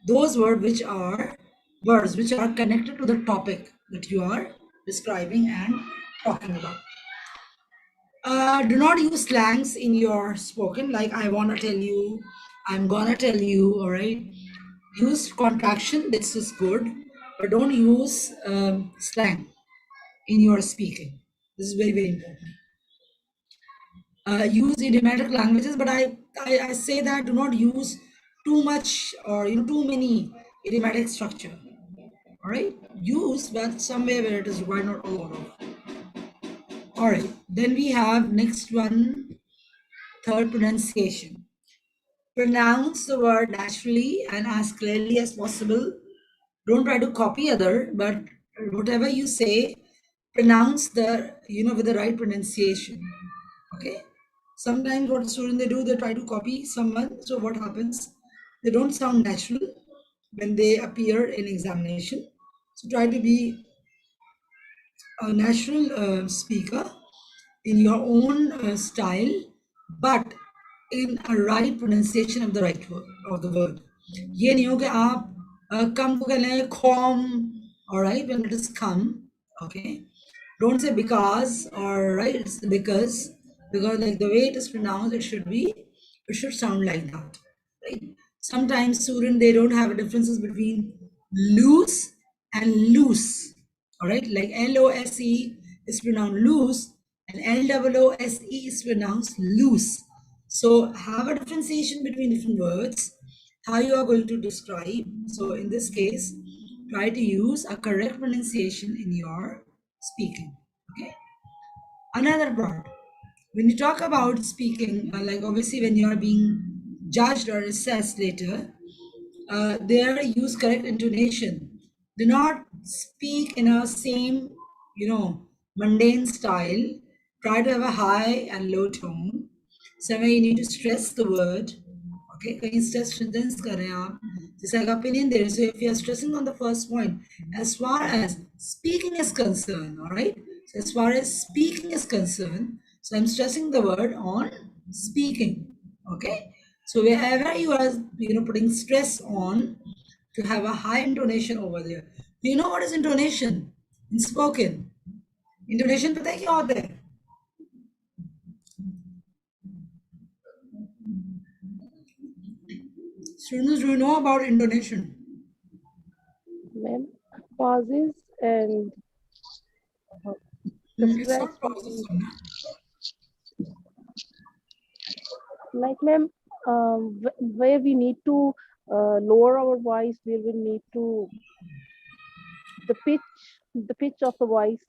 those words which are connected to the topic that you are describing and talking about. Do not use slangs in your spoken, like I want to tell you, I'm gonna tell you, all right? Use contraction, this is good, but don't use slang in your speaking. This is very, very important. Use idiomatic languages, but I say that do not use too much or too many idiomatic structure. All right, use, but somewhere where it is required, not a lot of. All right, then we have next one, third, pronunciation. Pronounce the word naturally and as clearly as possible. Don't try to copy other, but whatever you say, pronounce with the right pronunciation. Okay. Sometimes what students they do, they try to copy someone. So what happens? They don't sound natural when they appear in examination. So try to be a natural speaker in your own style, but in a right pronunciation of the right word of the word. ये नहीं हो कि आप come को कहना come, all right, when it is come, okay. Don't say because, or right, it's because like the way it is pronounced, it should sound like that, right? Sometimes students they don't have differences between loose and loose, all right, like LOSE is pronounced loose and LOOSE is pronounced loose. So have a differentiation between different words, how you are going to describe. So in this case, try to use a correct pronunciation in your speaking. Okay. Another part, when you talk about speaking, like obviously when you are being judged or assessed later, there use correct intonation. Do not speak in a same, mundane style. Try to have a high and low tone. Somewhere you need to stress the word. Okay, कहीं stress sentence कर रहे हैं आप. जैसे एक opinion there. So if you are stressing on the first point, as far as speaking is concerned, all right. So as far as speaking is concerned, so I'm stressing the word on speaking. Okay. So wherever you are, putting stress on, to have a high intonation over there. Do you know what is intonation in spoken? Intonation पता है क्या होता है? Students, do you know about intonation? Ma'am, pauses and the It's stress not pauses. like ma'am, where we need to lower our voice, where we need to the pitch of the voice.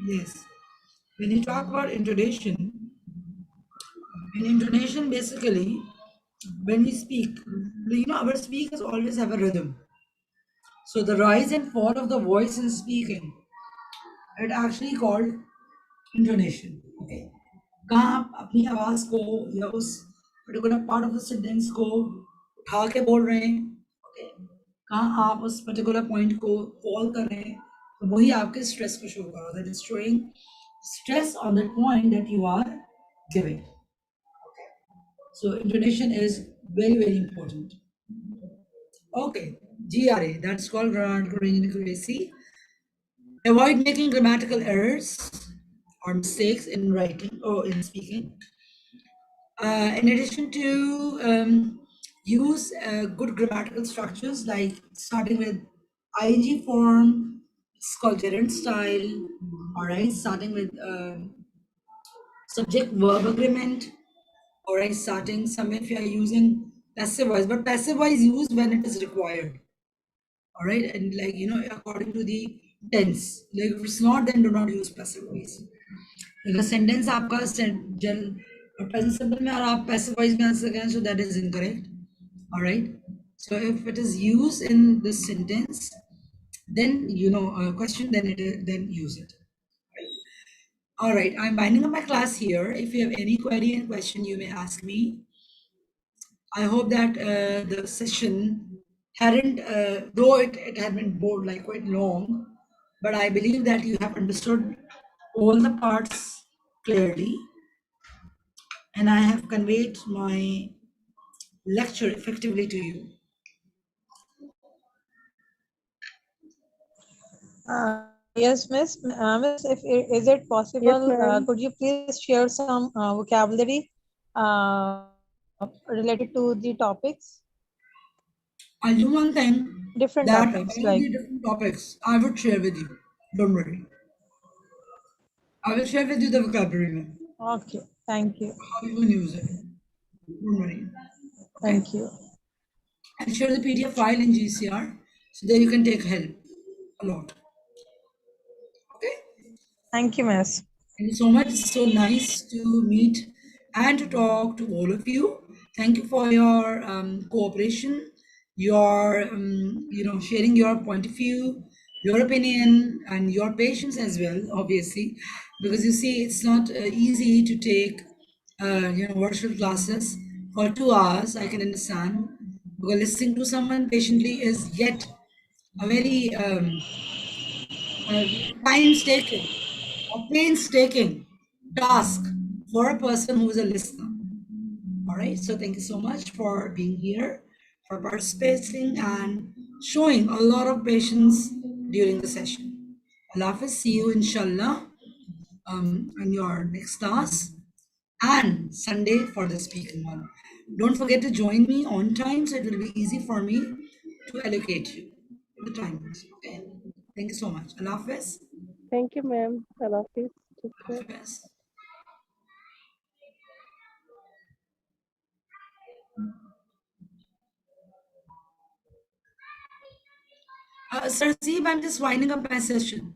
Yes. When you talk about intonation, in intonation basically, when we speak, our speakers always have a rhythm. So the rise and fall of the voice in speaking, it actually called intonation. Okay. कहाँ आप अपनी आवाज को या उस particular part of the sentence को उठा के बोल रहे हैं, ओके, कहाँ आप उस पर्टिकुलर पॉइंट को कॉल कर रहे हैं, तो वही आपके स्ट्रेस को शो कर रहा है. That is showing stress on that point that you are giving. So intonation is very, very important. Okay, GRA, that's called grammatical range and accuracy. Avoid making grammatical errors or mistakes in writing or in speaking. In addition to use good grammatical structures, like starting with ing form, it's called gerund style. All right, starting with subject verb agreement. All right, starting some if you are using passive voice, but passive voice is used when it is required. All right, and according to the tense. Like if it's not, then do not use passive voice. Because sentence आपका present simple में और आप passive voice में answer करें, so that is incorrect. All right. So if it is used in the sentence, then question, then use it. Right? All right. I'm winding up my class here. If you have any query and question, you may ask me. I hope that the session hadn't, though it had been bored like quite long, but I believe that you have understood all the parts clearly, and I have conveyed my lecture effectively to you. Yes, Miss. Miss, is it possible? ma'am. Could you please share some vocabulary related to the topics? I'll do one thing, Different that topics, all like. the different topics I would share with you. Don't worry. I will share with you the vocabulary, ma'am. Okay. Thank you. How you can use it. Don't worry. Thank you. I'll share the PDF file in GCR, so that you can take help a lot. Okay. Thank you, Miss. Thank you so much. It's so nice to meet and to talk to all of you. Thank you for your cooperation, your sharing your point of view, your opinion, and your patience as well. Obviously, because you see, it's not easy to take virtual classes for 2 hours. I can understand, because listening to someone patiently is yet a very painstaking painstaking task for a person who is a listener. All right. So thank you so much for being here, for participating and showing a lot of patience during the session. Allah Hafiz. See you inshallah in your next class and Sunday for the speaking one. Don't forget to join me on time, so it will be easy for me to allocate you the timings. Okay. Thank you so much. Allah Hafiz. Thank you, ma'am. I love it. Take care. Allah Hafiz. Sir Zeeb, I'm just winding up my session.